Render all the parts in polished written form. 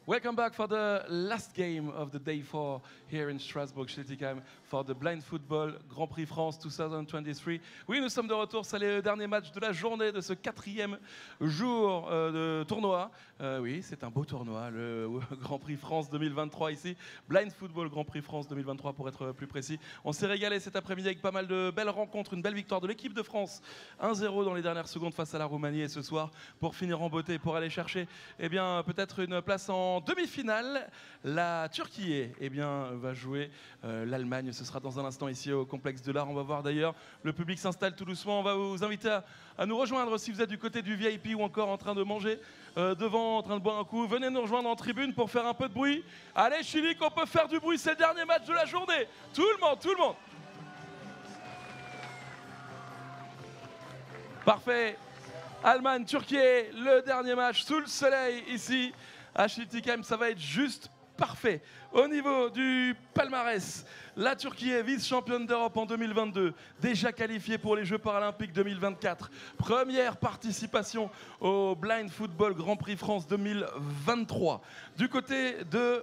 Welcome back for the last game of the day 4 here in Strasbourg, Schiltigheim, for the Blind Football Grand Prix France 2023. Oui, nous sommes de retour, c'est le dernier match de la journée de ce 4e jour de tournoi. Oui, c'est un beau tournoi, le Grand Prix France 2023 ici. Blind Football Grand Prix France 2023 pour être plus précis. On s'est régalé cet après-midi avec pas mal de belles rencontres, une belle victoire de l'équipe de France, 1-0 dans les dernières secondes face à la Roumanie. Et ce soir, pour finir en beauté, pour aller chercher peut-être une place en demi-finale, la Turquie va jouer l'Allemagne. Ce sera dans un instant ici au complexe de l'Art. On va voir d'ailleurs, le public s'installe tout doucement. On va vous inviter à nous rejoindre si vous êtes du côté du VIP ou encore en train de manger devant, en train de boire un coup. Venez nous rejoindre en tribune pour faire un peu de bruit. Allez Chilik, on peut faire du bruit, c'est le dernier match de la journée. Tout le monde, tout le monde. Parfait. Allemagne, Turquie, le dernier match sous le soleil ici à Schiltigheim, ça va être juste parfait. Au niveau du palmarès, la Turquie est vice-championne d'Europe en 2022, déjà qualifiée pour les Jeux paralympiques 2024. Première participation au Blind Football Grand Prix France 2023. Du côté de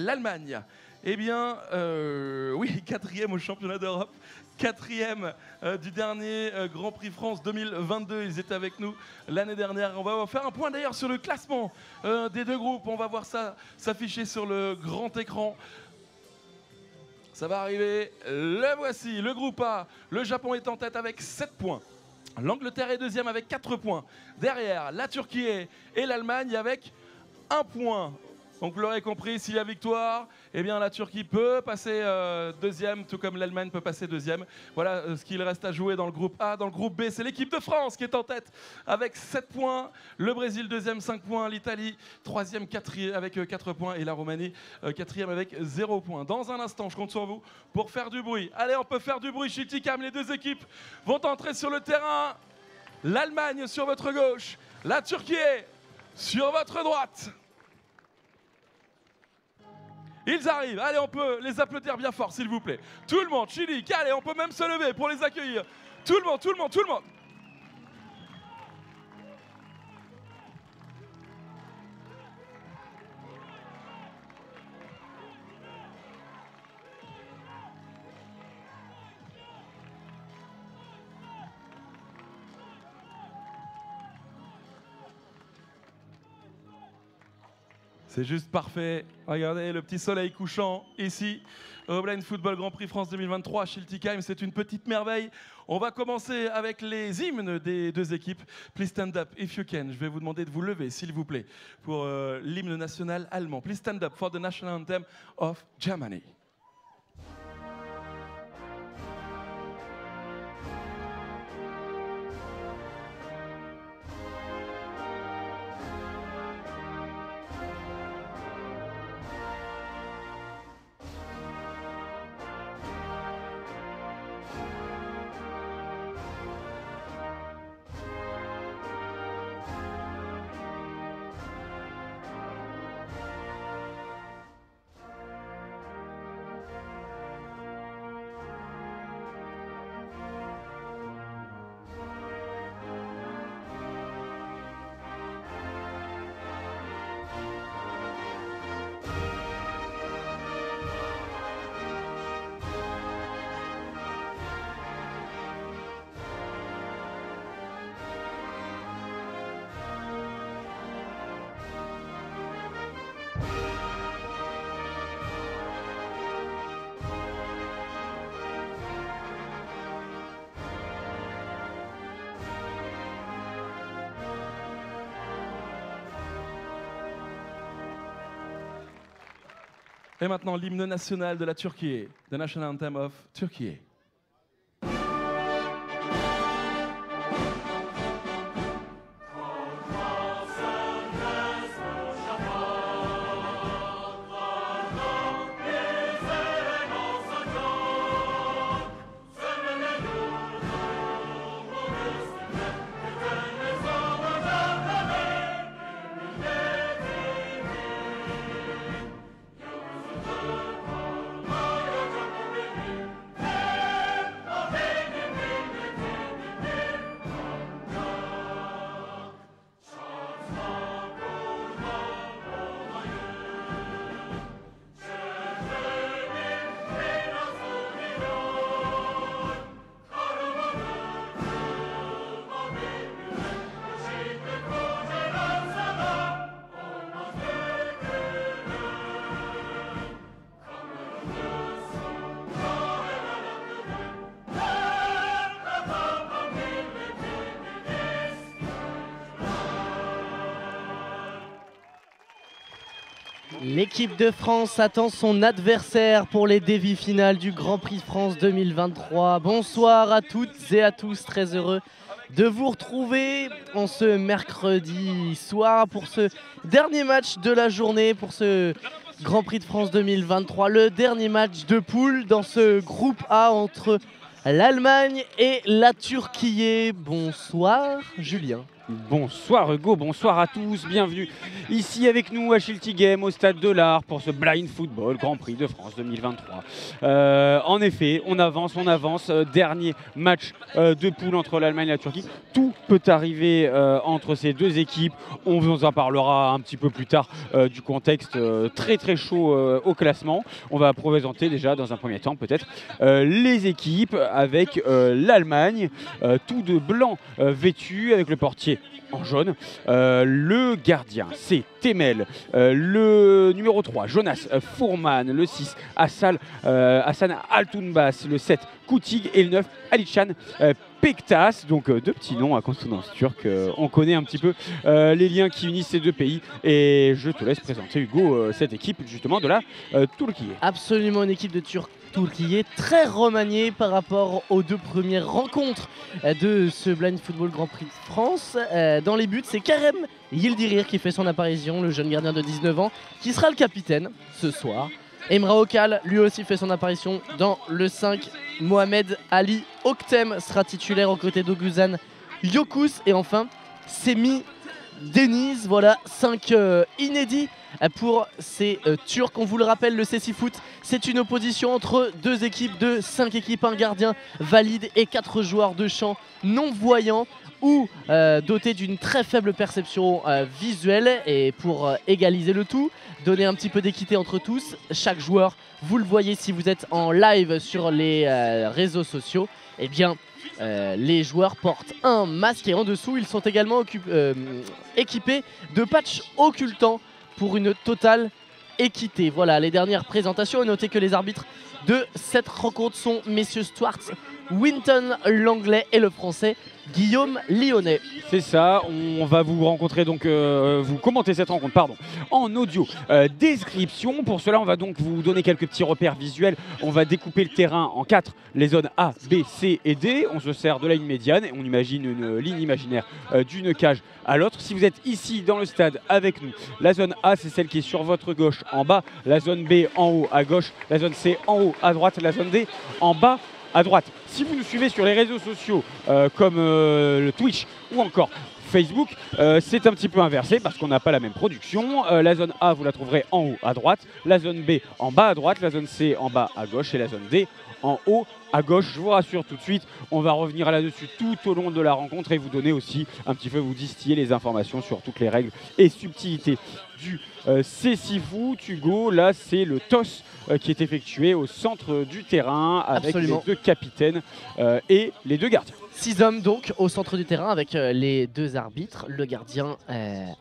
l'Allemagne, oui, 4e au championnat d'Europe. 4e du dernier Grand Prix France 2022. Ils étaient avec nous l'année dernière. On va faire un point d'ailleurs sur le classement des deux groupes. On va voir ça s'afficher sur le grand écran. Ça va arriver. Le voici. Le groupe A. Le Japon est en tête avec 7 points. L'Angleterre est deuxième avec 4 points. Derrière, la Turquie et l'Allemagne avec 1 point. Donc vous l'aurez compris, s'il y a victoire, la Turquie peut passer deuxième, tout comme l'Allemagne peut passer deuxième. Voilà ce qu'il reste à jouer dans le groupe A. Dans le groupe B, c'est l'équipe de France qui est en tête avec 7 points. Le Brésil, deuxième, 5 points. L'Italie, troisième, quatrième avec 4 points. Et la Roumanie, quatrième avec 0 points. Dans un instant, je compte sur vous pour faire du bruit. Allez, on peut faire du bruit. Schiltigheim, les deux équipes vont entrer sur le terrain. L'Allemagne sur votre gauche, la Turquie sur votre droite. Ils arrivent, allez on peut les applaudir bien fort s'il vous plaît. Tout le monde, Chilik, allez on peut même se lever pour les accueillir. Tout le monde, tout le monde, tout le monde. C'est juste parfait. Regardez le petit soleil couchant ici au Blind Football Grand Prix France 2023 à Schiltigheim. C'est une petite merveille. On va commencer avec les hymnes des deux équipes. Please stand up if you can. Je vais vous demander de vous lever, s'il vous plaît, pour l'hymne national allemand. Please stand up for the national anthem of Germany. Et maintenant, l'hymne national de la Turquie, the national anthem of Turkey. L'équipe de France attend son adversaire pour les demi-finales du Grand Prix de France 2023. Bonsoir à toutes et à tous, très heureux de vous retrouver en ce mercredi soir pour ce dernier match de la journée, pour ce Grand Prix de France 2023, le dernier match de poule dans ce groupe A entre l'Allemagne et la Turquie. Bonsoir Julien. Bonsoir Hugo, bonsoir à tous, bienvenue ici avec nous à Schiltigheim au Stade de l'Art pour ce Blind Football Grand Prix de France 2023. En effet, on avance, dernier match de poule entre l'Allemagne et la Turquie. Tout peut arriver entre ces deux équipes, on vous en parlera un petit peu plus tard du contexte très chaud au classement. On va présenter déjà dans un premier temps peut-être les équipes avec l'Allemagne, tout de blanc vêtu avec le portier en jaune. Le gardien, c'est Temel. Le numéro 3, Jonas Fourman. Le 6, Hassan Altunbas. Le 7, Koutig. Et le 9, Alishan Pektas. Donc deux petits noms à consonance turque. On connaît un petit peu les liens qui unissent ces deux pays. Et je te laisse présenter, Hugo, cette équipe justement de la Turquie. Absolument, une équipe de Turquie est très remaniée par rapport aux deux premières rencontres de ce Blind Football Grand Prix de France. Dans les buts, c'est Kerem Yildirim qui fait son apparition, le jeune gardien de 19 ans, qui sera le capitaine ce soir. Emre Okal, lui aussi, fait son apparition dans le 5. Mohamed Ali Oktem sera titulaire aux côtés d'Oguzhan Yokous. Et enfin, Semih Deniz. Voilà, 5 inédits pour ces Turcs. On vous le rappelle, le CC Foot, c'est une opposition entre deux équipes de 5 équipes, un gardien valide et 4 joueurs de champ non-voyants ou dotés d'une très faible perception visuelle. Et pour égaliser le tout, donner un petit peu d'équité entre tous, chaque joueur, vous le voyez si vous êtes en live sur les réseaux sociaux, eh bien les joueurs portent un masque et en dessous ils sont également équipés de patchs occultants pour une totale équité. Voilà les dernières présentations. Et notez que les arbitres de cette rencontre sont messieurs Stuart Winton l'anglais et le français Guillaume Lyonnais. C'est ça, on va vous rencontrer donc, vous commenter cette rencontre, pardon, en audio description. Pour cela, on va donc vous donner quelques petits repères visuels. On va découper le terrain en 4, les zones A, B, C et D. On se sert de la ligne médiane et on imagine une ligne imaginaire d'une cage à l'autre. Si vous êtes ici dans le stade avec nous, la zone A, c'est celle qui est sur votre gauche en bas, la zone B en haut à gauche, la zone C en haut à droite, la zone D en bas à droite. Si vous nous suivez sur les réseaux sociaux comme le Twitch ou encore Facebook, c'est un petit peu inversé parce qu'on n'a pas la même production. La zone A, vous la trouverez en haut à droite, la zone B en bas à droite, la zone C en bas à gauche et la zone D en haut à gauche. Je vous rassure tout de suite, on va revenir là-dessus tout au long de la rencontre et vous donner aussi un petit peu, vous distiller les informations sur toutes les règles et subtilités du CC Foot. Hugo, là c'est le toss qui est effectué au centre du terrain avec les deux capitaines et les deux gardiens. 6 hommes donc au centre du terrain avec les deux arbitres, le gardien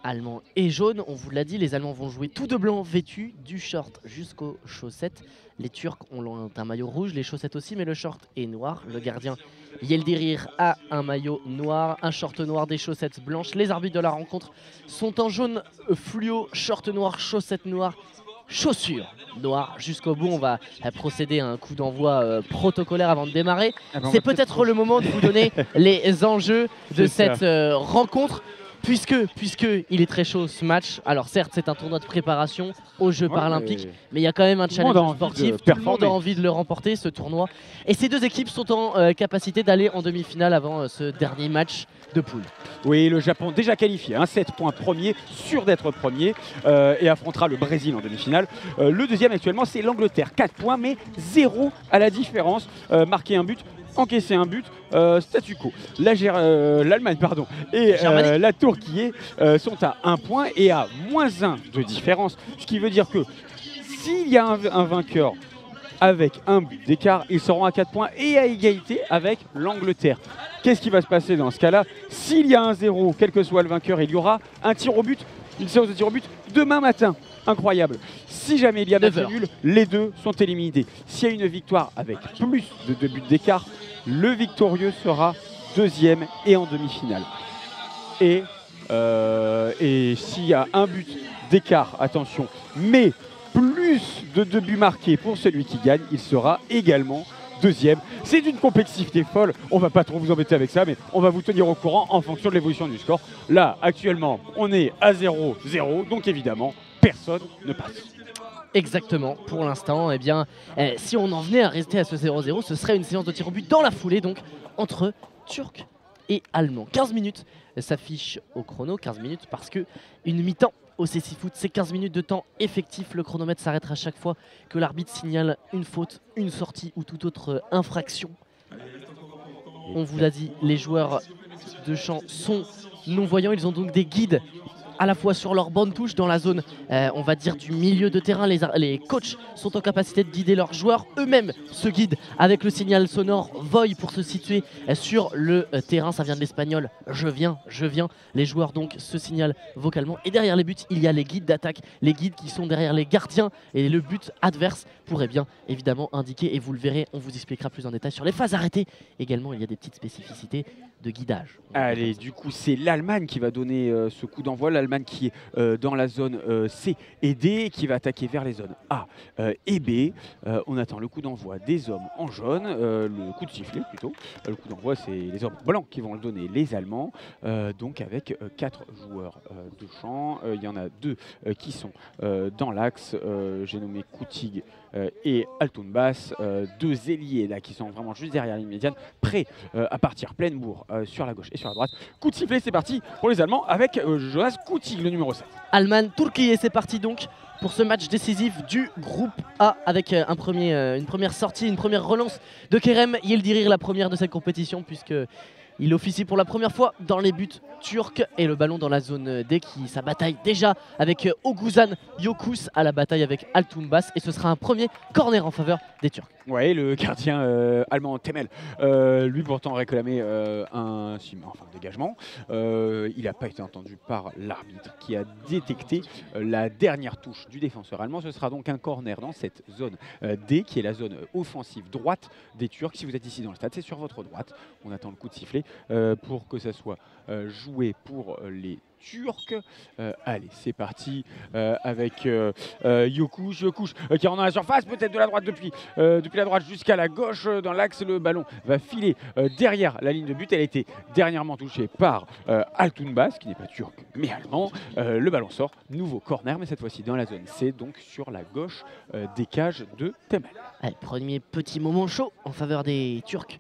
allemand et jaune. On vous l'a dit, les Allemands vont jouer tout de blanc vêtus du short jusqu'aux chaussettes. Les Turcs ont un maillot rouge, les chaussettes aussi, mais le short est noir. Le gardien Yildirim a un maillot noir, un short noir, des chaussettes blanches. Les arbitres de la rencontre sont en jaune fluo, short noir, chaussettes noires, chaussures noires. Jusqu'au bout, on va procéder à un coup d'envoi protocolaire avant de démarrer. C'est peut-être le moment de vous donner les enjeux de cette rencontre. Puisque il est très chaud ce match. Alors certes c'est un tournoi de préparation aux Jeux paralympiques, mais il y a quand même un challenge sportif. Tout le monde a envie de le remporter ce tournoi. Et ces deux équipes sont en capacité d'aller en demi-finale avant ce dernier match de poule. Oui, le Japon déjà qualifié, 7 points premier, sûr d'être premier, et affrontera le Brésil en demi-finale. Le deuxième actuellement c'est l'Angleterre, 4 points mais 0 à la différence, marqué un but, encaissé un but, statu quo. L'Allemagne et la Turquie sont à 1 point et à -1 de différence. Ce qui veut dire que s'il y a un vainqueur avec un but d'écart, ils seront à 4 points et à égalité avec l'Angleterre. Qu'est-ce qui va se passer dans ce cas-là? S'il y a un 0, quel que soit le vainqueur, il y aura un tir au but, une séance de tir au but demain matin. Incroyable. Si jamais il y a match nul, les deux sont éliminés. S'il y a une victoire avec plus de 2 buts d'écart, le victorieux sera deuxième et en demi-finale. Et s'il y a un but d'écart, attention, mais plus de 2 buts marqués pour celui qui gagne, il sera également deuxième. C'est d'une complexité folle, on va pas trop vous embêter avec ça, mais on va vous tenir au courant en fonction de l'évolution du score. Là, actuellement, on est à 0-0, donc évidemment, personne ne passe. Exactement, pour l'instant, eh bien, si on en venait à rester à ce 0-0, ce serait une séance de tir au but dans la foulée, donc entre Turcs et Allemands. 15 minutes s'affiche au chrono, 15 minutes parce que une mi-temps au CC Foot, c'est 15 minutes de temps effectif. Le chronomètre s'arrêtera chaque fois que l'arbitre signale une faute, une sortie ou toute autre infraction. On vous l'a dit, les joueurs de champ sont non-voyants, ils ont donc des guides à la fois sur leur bande touche dans la zone, on va dire du milieu de terrain. Les coachs sont en capacité de guider leurs joueurs. Eux-mêmes se guident avec le signal sonore Voy pour se situer sur le terrain. Ça vient de l'espagnol, je viens. Les joueurs donc se signalent vocalement. Et derrière les buts, il y a les guides d'attaque, les guides qui sont derrière les gardiens. Et le but adverse pourrait bien évidemment indiquer, et vous le verrez, on vous expliquera plus en détail sur les phases arrêtées. Également, il y a des petites spécificités de guidage. Allez, du coup, c'est l'Allemagne qui va donner ce coup d'envoi. L'Allemagne qui est dans la zone C et D, qui va attaquer vers les zones A et B. On attend le coup d'envoi des hommes en jaune, le coup de sifflet plutôt. Le coup d'envoi, c'est les hommes blancs qui vont le donner, les Allemands. Donc avec 4 joueurs de champ. Il y en a 2 qui sont dans l'axe. J'ai nommé Koutig et Altounbas, 2 ailiers là qui sont vraiment juste derrière la ligne médiane, prêts à partir pleine bourre sur la gauche et sur la droite. Coup de sifflet, c'est parti pour les Allemands avec Jonas Koutig, le numéro 7. Allemagne, Turquie, et c'est parti donc pour ce match décisif du groupe A avec une première sortie, une première relance de Kerem Yildirim, la première de cette compétition, puisque il officie pour la première fois dans les buts turcs, et le ballon dans la zone D qui sa bataille déjà avec Oguzhan Yokous à la bataille avec Altounbas, et ce sera un premier corner en faveur des Turcs. Ouais, le gardien allemand Temel, lui pourtant réclamait un dégagement. Il n'a pas été entendu par l'arbitre qui a détecté la dernière touche du défenseur allemand. Ce sera donc un corner dans cette zone D qui est la zone offensive droite des Turcs. Si vous êtes ici dans le stade, c'est sur votre droite. On attend le coup de sifflet pour que ça soit joué pour les Turcs. Allez, c'est parti avec Yokous qui rentre dans la surface, peut-être de la droite depuis la droite jusqu'à la gauche dans l'axe. Le ballon va filer derrière la ligne de but. Elle a été dernièrement touchée par Altounbas, qui n'est pas turc mais allemand. Le ballon sort, nouveau corner, mais cette fois-ci dans la zone C, donc sur la gauche des cages de Temel. Allez, premier petit moment chaud en faveur des Turcs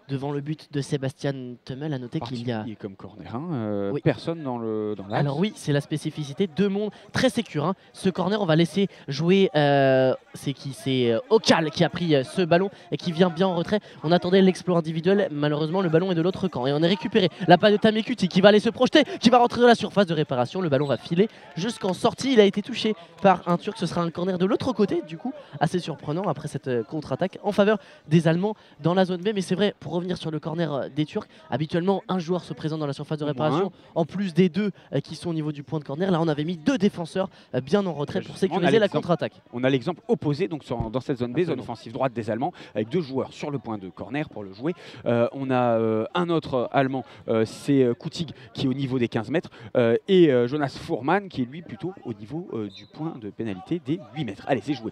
devant le but de Sébastien Temel. À noter qu'il y a comme corner, oui. Personne dans l'axe. Alors oui, c'est la spécificité, 2 mondes très sécures. Hein. Ce corner, on va laisser jouer, c'est Okal qui a pris ce ballon et qui vient bien en retrait. On attendait l'exploit individuel, malheureusement le ballon est de l'autre camp et on est récupéré. La passe de Tamekuti qui va aller se projeter, qui va rentrer dans la surface de réparation. Le ballon va filer jusqu'en sortie. Il a été touché par un Turc. Ce sera un corner de l'autre côté, du coup assez surprenant après cette contre-attaque en faveur des Allemands dans la zone B. Mais c'est vrai, pour revenir sur le corner des Turcs, habituellement un joueur se présente dans la surface de réparation en plus des 2 qui sont au niveau du point de corner. Là on avait mis 2 défenseurs bien en retrait pour sécuriser la contre-attaque. On a l'exemple opposé donc dans cette zone B, zone offensive droite des Allemands, avec 2 joueurs sur le point de corner pour le jouer. On a un autre Allemand, c'est Koutig qui est au niveau des 15 mètres et Jonas Fourman qui est lui plutôt au niveau du point de pénalité des 8 mètres. Allez, c'est joué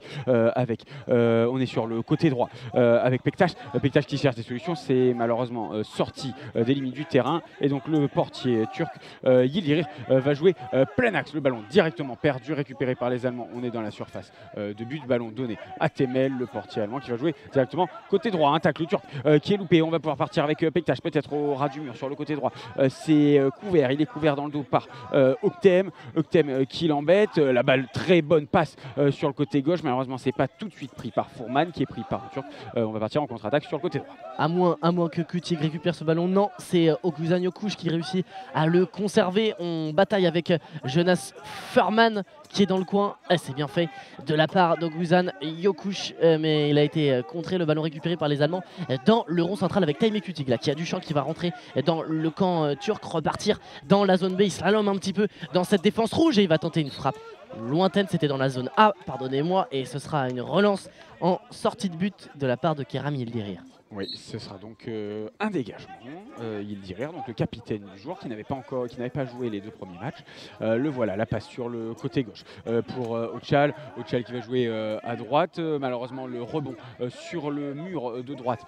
on est sur le côté droit avec Pektaş qui cherche des solutions. C'est malheureusement sorti des limites du terrain, et donc le portier turc Yildirim va jouer plein axe. Le ballon directement perdu, récupéré par les Allemands. On est dans la surface de but, ballon donné à Temel, le portier allemand qui va jouer directement côté droit. Un tacle turc qui est loupé. On va pouvoir partir avec Pektaş, peut-être au ras du mur sur le côté droit. C'est couvert, il est couvert dans le dos par Oktem qui l'embête. La balle, très bonne passe sur le côté gauche, malheureusement c'est pas tout de suite pris par Fourman qui est pris par le turc. On va partir en contre-attaque sur le côté droit. À moins que Koutig récupère ce ballon, non, c'est Oguzhan Yokous qui réussit à le conserver. On bataille avec Jonas Fourman qui est dans le coin. C'est bien fait de la part d'Oguzhan Yokous, mais il a été contré. Le ballon récupéré par les Allemands dans le rond central avec Tamekuti qui a du champ, qui va rentrer dans le camp turc, repartir dans la zone B. Il slalome un petit peu dans cette défense rouge et il va tenter une frappe lointaine. C'était dans la zone A, pardonnez-moi, et ce sera une relance en sortie de but de la part de Kerem Yildirim. Oui, ce sera donc un dégagement. Yildirir, donc le capitaine du joueur qui n'avait pas joué les 2 premiers matchs. Le voilà, la passe sur le côté gauche pour Ochal. Ochal qui va jouer à droite. Malheureusement, le rebond sur le mur de droite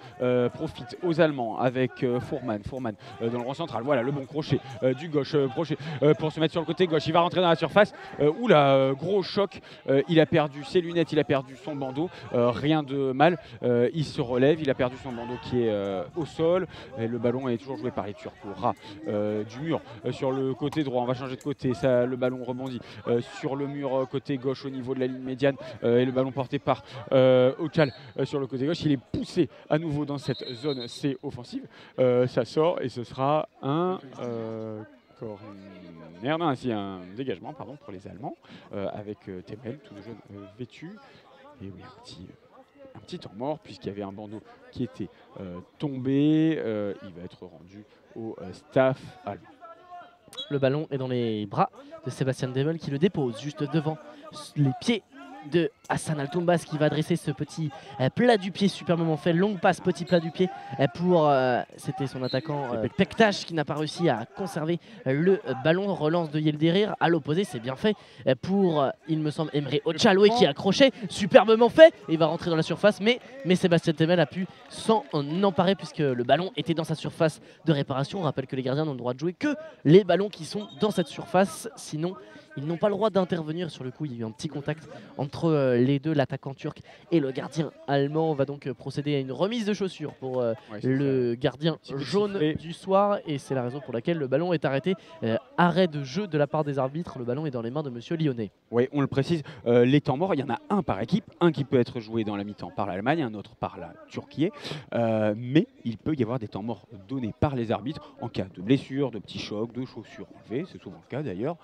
profite aux Allemands avec Fourman. Fourman dans le rond central. Voilà le bon crochet du gauche. Crochet pour se mettre sur le côté gauche. Il va rentrer dans la surface. Oula, gros choc. Il a perdu ses lunettes, il a perdu son bandeau. Rien de mal. Il se relève, il a perdu son bandeau qui est au sol. Et le ballon est toujours joué par les Turcs au ras du mur sur le côté droit. On va changer de côté. Ça, le ballon rebondit sur le mur côté gauche au niveau de la ligne médiane. Et le ballon porté par Ochal sur le côté gauche. Il est poussé à nouveau dans cette zone C offensive. Ça sort et ce sera un corner, non, c'est un dégagement pardon, pour les Allemands avec Temel, tout jeune vêtu. Et oui, un petit temps mort puisqu'il y avait un bandeau qui était tombé. Il va être rendu au staff allemand. Le ballon est dans les bras de Sébastien Demel qui le dépose juste devant les pieds de Hassan Altombas qui va dresser ce petit plat du pied superbement fait, longue passe, petit plat du pied pour, c'était son attaquant Pektash qui n'a pas réussi à conserver le ballon. Relance de Yildirir, à l'opposé c'est bien fait pour, il me semble, Emre Ochalwe qui a accroché, superbement fait, et il va rentrer dans la surface, mais Sébastien Temel a pu s'en emparer puisque le ballon était dans sa surface de réparation. On rappelle que les gardiens n'ont le droit de jouer que les ballons qui sont dans cette surface, sinon ils n'ont pas le droit d'intervenir. Sur le coup, il y a eu un petit contact entre les deux, l'attaquant turc et le gardien allemand. On va donc procéder à une remise de chaussures pour le gardien jaune du soir. Et c'est la raison pour laquelle le ballon est arrêté. Arrêt de jeu de la part des arbitres. Le ballon est dans les mains de Monsieur Lyonnais. Oui, on le précise, les temps morts, il y en a un par équipe. Un qui peut être joué dans la mi-temps par l'Allemagne, un autre par la Turquie. Mais il peut y avoir des temps morts donnés par les arbitres en cas de blessure, de petits chocs, de chaussures enlevées. C'est souvent le cas d'ailleurs.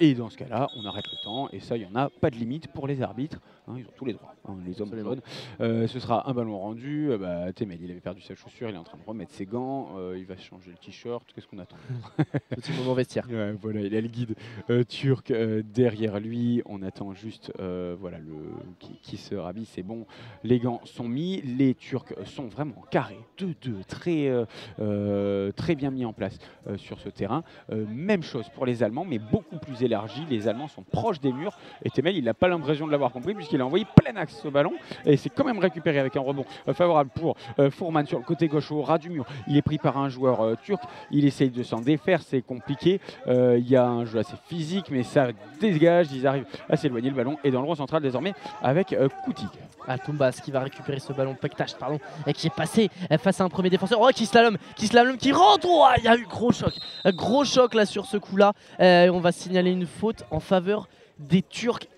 Et dans ce cas-là, on arrête le temps. Et ça, il n'y en a pas de limite pour les arbitres. Hein, ils ont tous les droits, hein, les hommes jaunes. Ce sera un ballon rendu. Temel, il avait perdu sa chaussure. Il est en train de remettre ses gants. Il va changer le t-shirt. Qu'est-ce qu'on attend? Petit moment vestiaire. Ouais, voilà, il a le guide turc derrière lui. On attend juste voilà, qui se rhabille. C'est bon. Les gants sont mis. Les Turcs sont vraiment carrés. 2-2. Très bien mis en place sur ce terrain. Même chose pour les Allemands, mais beaucoup plus élargi. Les Allemands sont proches des murs et Temel, il n'a pas l'impression de l'avoir compris puisqu'il a envoyé plein axe ce ballon et c'est quand même récupéré avec un rebond favorable pour Fourman sur le côté gauche au ras du mur. Il est pris par un joueur turc, il essaye de s'en défaire, c'est compliqué. Il y a un jeu assez physique mais ça dégage, ils arrivent à s'éloigner. Le ballon est dans le rond central désormais avec Koutig. Altombas qui va récupérer ce ballon, Pektash pardon, et qui est passé face à un premier défenseur. Oh, Kislalom qui rentre. Oh, il y a eu gros choc là sur ce coup-là. On va signaler une faute en faveur des Turcs.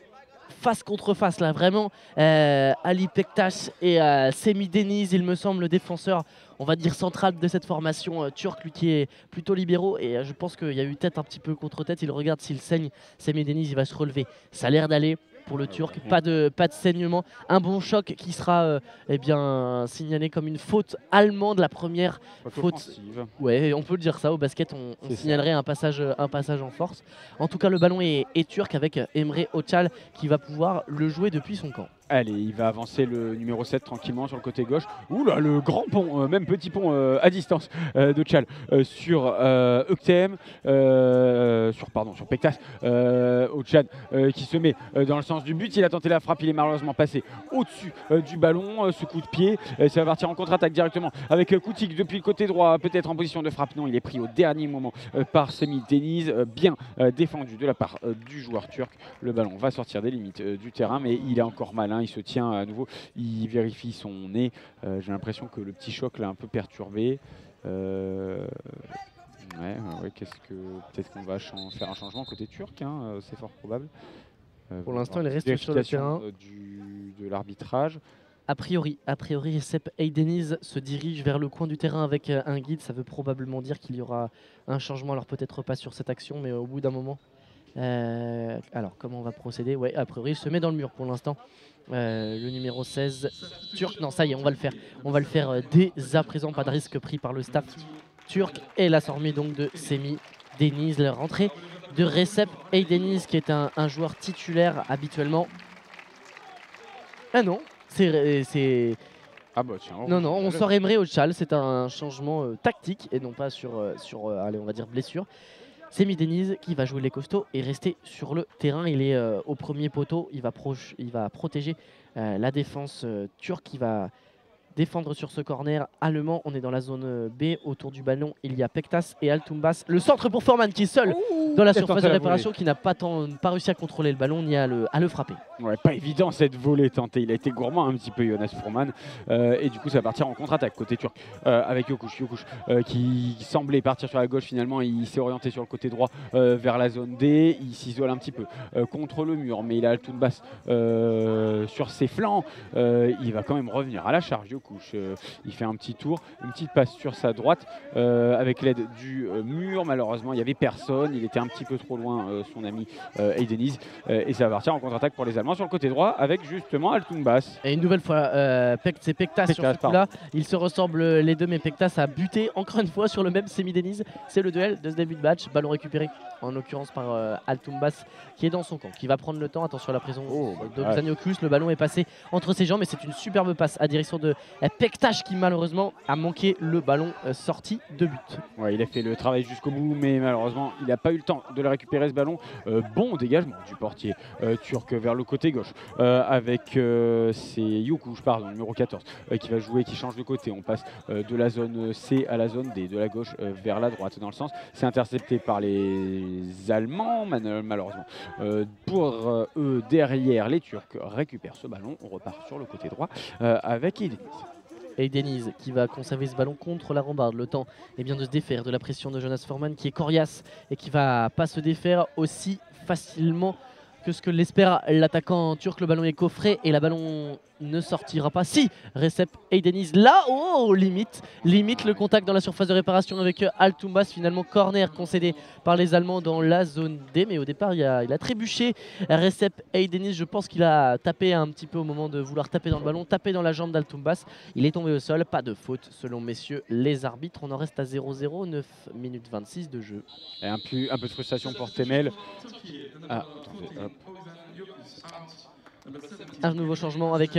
Face contre face là, vraiment Ali Pektash et Semih Deniz, il me semble, le défenseur, on va dire central de cette formation turque, lui qui est plutôt libéraux, et je pense qu'il y a eu tête un petit peu contre tête. Il regarde s'il saigne, Semih Deniz, il va se relever, ça a l'air d'aller pour le Turc, pas de saignement, un bon choc qui sera eh bien, signalé comme une faute allemande, la première faute offensive. Ouais, on peut le dire ça, au basket on signalerait un passage en force. En tout cas le ballon est turc avec Emre Ochal qui va pouvoir le jouer depuis son camp. Allez, il va avancer le numéro 7 tranquillement sur le côté gauche. Oula, le grand pont, même petit pont à distance d'Ochal sur Öktem, sur Pektash. Ochal qui se met dans le sens du but. Il a tenté la frappe, il est malheureusement passé au-dessus du ballon. Ce coup de pied, ça va partir en contre-attaque directement avec Koutig depuis le côté droit, peut-être en position de frappe. Non, il est pris au dernier moment par Semih Deniz. Bien défendu de la part du joueur turc. Le ballon va sortir des limites du terrain, mais il est encore malin. Il se tient à nouveau, il vérifie son nez. J'ai l'impression que le petit choc l'a un peu perturbé. Peut-être qu'on va faire un changement côté turc, hein, c'est fort probable. Pour l'instant, il reste sur le terrain. De l'arbitrage. A priori, Recep Eydeniz se dirige vers le coin du terrain avec un guide. Ça veut probablement dire qu'il y aura un changement. Alors peut-être pas sur cette action, mais au bout d'un moment. Alors comment on va procéder? Ouais, a priori il se met dans le mur pour l'instant. Le numéro 16 turc, non ça y est, on va le faire dès à présent, pas de risque pris par le staff turc. Et la sortie donc de Semih Deniz, la rentrée de Recep Eydeniz qui est un joueur titulaire habituellement. Ah non, c'est Ah bah tiens. Non, non, on sort Emre Ochal, c'est un changement tactique et non pas sur, allez, on va dire blessure. C'est Denise qui va jouer les costauds et rester sur le terrain. Il est au premier poteau, il va protéger la défense turque qui va défendre sur ce corner allemand. On est dans la zone B. Autour du ballon, il y a Pektas et Altumbas. Le centre pour Forman qui est seul dans la surface de réparation, qui n'a pas réussi à contrôler le ballon ni à le frapper. Ouais, pas évident cette volée tentée. Il a été gourmand un petit peu, Jonas Fourman. Et du coup, ça va partir en contre-attaque côté turc avec Yokush. Qui semblait partir sur la gauche. Finalement, il s'est orienté sur le côté droit vers la zone D. Il s'isole un petit peu contre le mur, mais il a Altumbas sur ses flancs. Il va quand même revenir à la charge. Yokush, il fait un petit tour, une petite passe sur sa droite avec l'aide du mur. Malheureusement, il n'y avait personne. Il était un petit peu trop loin, son ami Eideniz. Et ça va partir en contre-attaque pour les Allemands sur le côté droit avec justement Altumbas. Et une nouvelle fois, c'est Pektas sur ce coup-là. Ils se ressemblent les deux, mais Pektas a buté encore une fois sur le même Denise. C'est le duel de ce début de match. Ballon récupéré en l'occurrence par Altumbas qui est dans son camp, qui va prendre le temps. Attention à la présence de Xaniokus. Le ballon est passé entre ses jambes, mais c'est une superbe passe à direction de Pektas qui malheureusement a manqué le ballon sorti de but. Ouais, il a fait le travail jusqu'au bout, mais malheureusement il n'a pas eu le temps de le récupérer ce ballon. Bon dégagement du portier turc vers le côté gauche avec c'est Yokush, numéro 14, qui va jouer, qui change de côté. On passe de la zone C à la zone D, de la gauche vers la droite dans le sens. C'est intercepté par les Allemands malheureusement. Pour eux, derrière, les Turcs récupèrent ce ballon. On repart sur le côté droit avec Eideniz. Denise qui va conserver ce ballon contre la rambarde. Le temps est bien de se défaire de la pression de Jonas Fourman qui est coriace et qui va pas se défaire aussi facilement que ce que l'espère l'attaquant turc. Le ballon est coffré et la ballon ne sortira pas. Si, Recep Eideniz là, limite le contact dans la surface de réparation avec Altumbas. Finalement corner concédé par les Allemands dans la zone D, mais au départ il a trébuché. Recep Eideniz, je pense qu'il a tapé un petit peu au moment de vouloir taper dans le ballon, tapé dans la jambe d'Altumbas. Il est tombé au sol, pas de faute selon messieurs les arbitres. On en reste à 0-0, 9 minutes 26 de jeu. Et un peu de frustration pour Temel. Un nouveau changement avec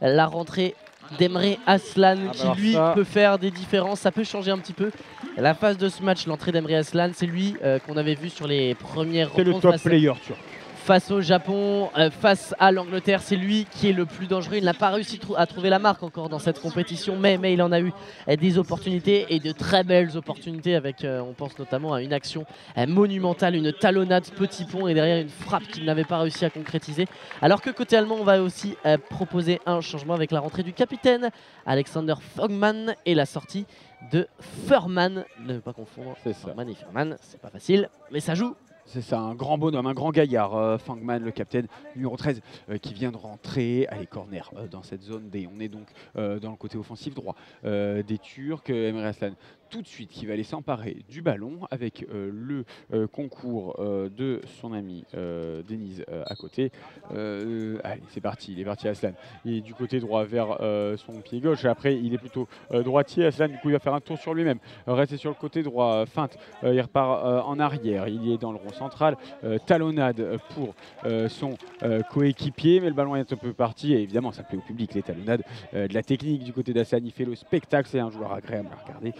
la rentrée d'Emre Aslan qui lui peut faire des différences. Ça peut changer un petit peu la phase de ce match. L'entrée d'Emre Aslan, c'est lui qu'on avait vu sur les premières rencontres. C'est le top player turc. Face au Japon, face à l'Angleterre, c'est lui qui est le plus dangereux. Il n'a pas réussi à trouver la marque encore dans cette compétition, mais il en a eu des opportunités et de très belles opportunités avec, on pense notamment à une action monumentale, une talonnade petit pont et derrière une frappe qu'il n'avait pas réussi à concrétiser. Alors que côté allemand, on va aussi proposer un changement avec la rentrée du capitaine Alexander Fogman et la sortie de Furman. Ne pas confondre Fogman et Furman, c'est pas facile, mais ça joue. C'est ça, un grand bonhomme, un grand gaillard, Fangman, le capitaine numéro 13, qui vient de rentrer. Allez, corner dans cette zone D. On est donc dans le côté offensif droit des Turcs. Emre Aslan, tout de suite, qui va aller s'emparer du ballon avec le concours de son ami Denise à côté. Allez, c'est parti, il est parti Aslan. Il est du côté droit vers son pied gauche. Après, il est plutôt droitier. Aslan, du coup, il va faire un tour sur lui-même. Rester sur le côté droit, feinte. Il repart en arrière. Il est dans le rond central. Talonnade pour son coéquipier, mais le ballon est un peu parti. Et évidemment, ça plaît au public, les talonnades. De la technique du côté d'Aslan, il fait le spectacle. C'est un joueur agréable à regarder.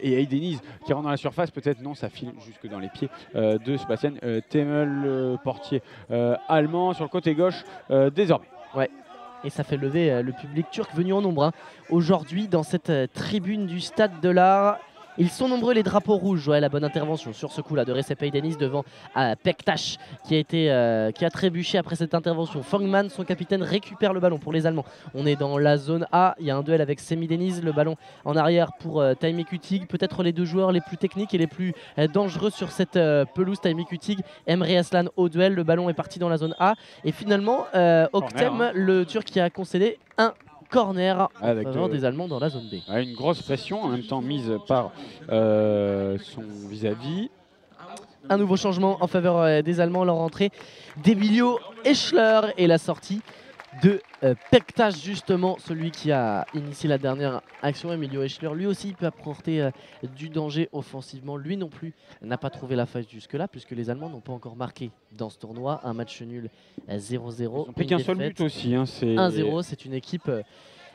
Et Eideniz qui rentre dans la surface, peut-être non, ça file jusque dans les pieds de Sebastian Temel, portier allemand sur le côté gauche désormais. Ouais. Et ça fait lever le public turc venu en nombre aujourd'hui dans cette tribune du Stade de l'Art. Ils sont nombreux les drapeaux rouges. Ouais, la bonne intervention sur ce coup-là de Recep Eideniz devant Pektas qui a trébuché après cette intervention. Fangman, son capitaine, récupère le ballon pour les Allemands. On est dans la zone A. Il y a un duel avec Deniz. Le ballon en arrière pour Taimi Kutig. Peut-être les deux joueurs les plus techniques et les plus dangereux sur cette pelouse. Taimi Kutig, Emre Aslan au duel. Le ballon est parti dans la zone A. Et finalement, Oktem, le Turc, qui a concédé un corner en faveur des Allemands dans la zone B. Une grosse pression en même temps mise par son vis-à-vis. Un nouveau changement en faveur des Allemands, leur entrée d'Emilio Eschler et la sortie de Pektas, justement celui qui a initié la dernière action. Emilio Eschler, lui aussi il peut apporter du danger offensivement. Lui non plus n'a pas trouvé la phase jusque là puisque les Allemands n'ont pas encore marqué dans ce tournoi. Un match nul 0-0. Ils n'ont pris qu'un seul but aussi. 1-0, c'est une équipe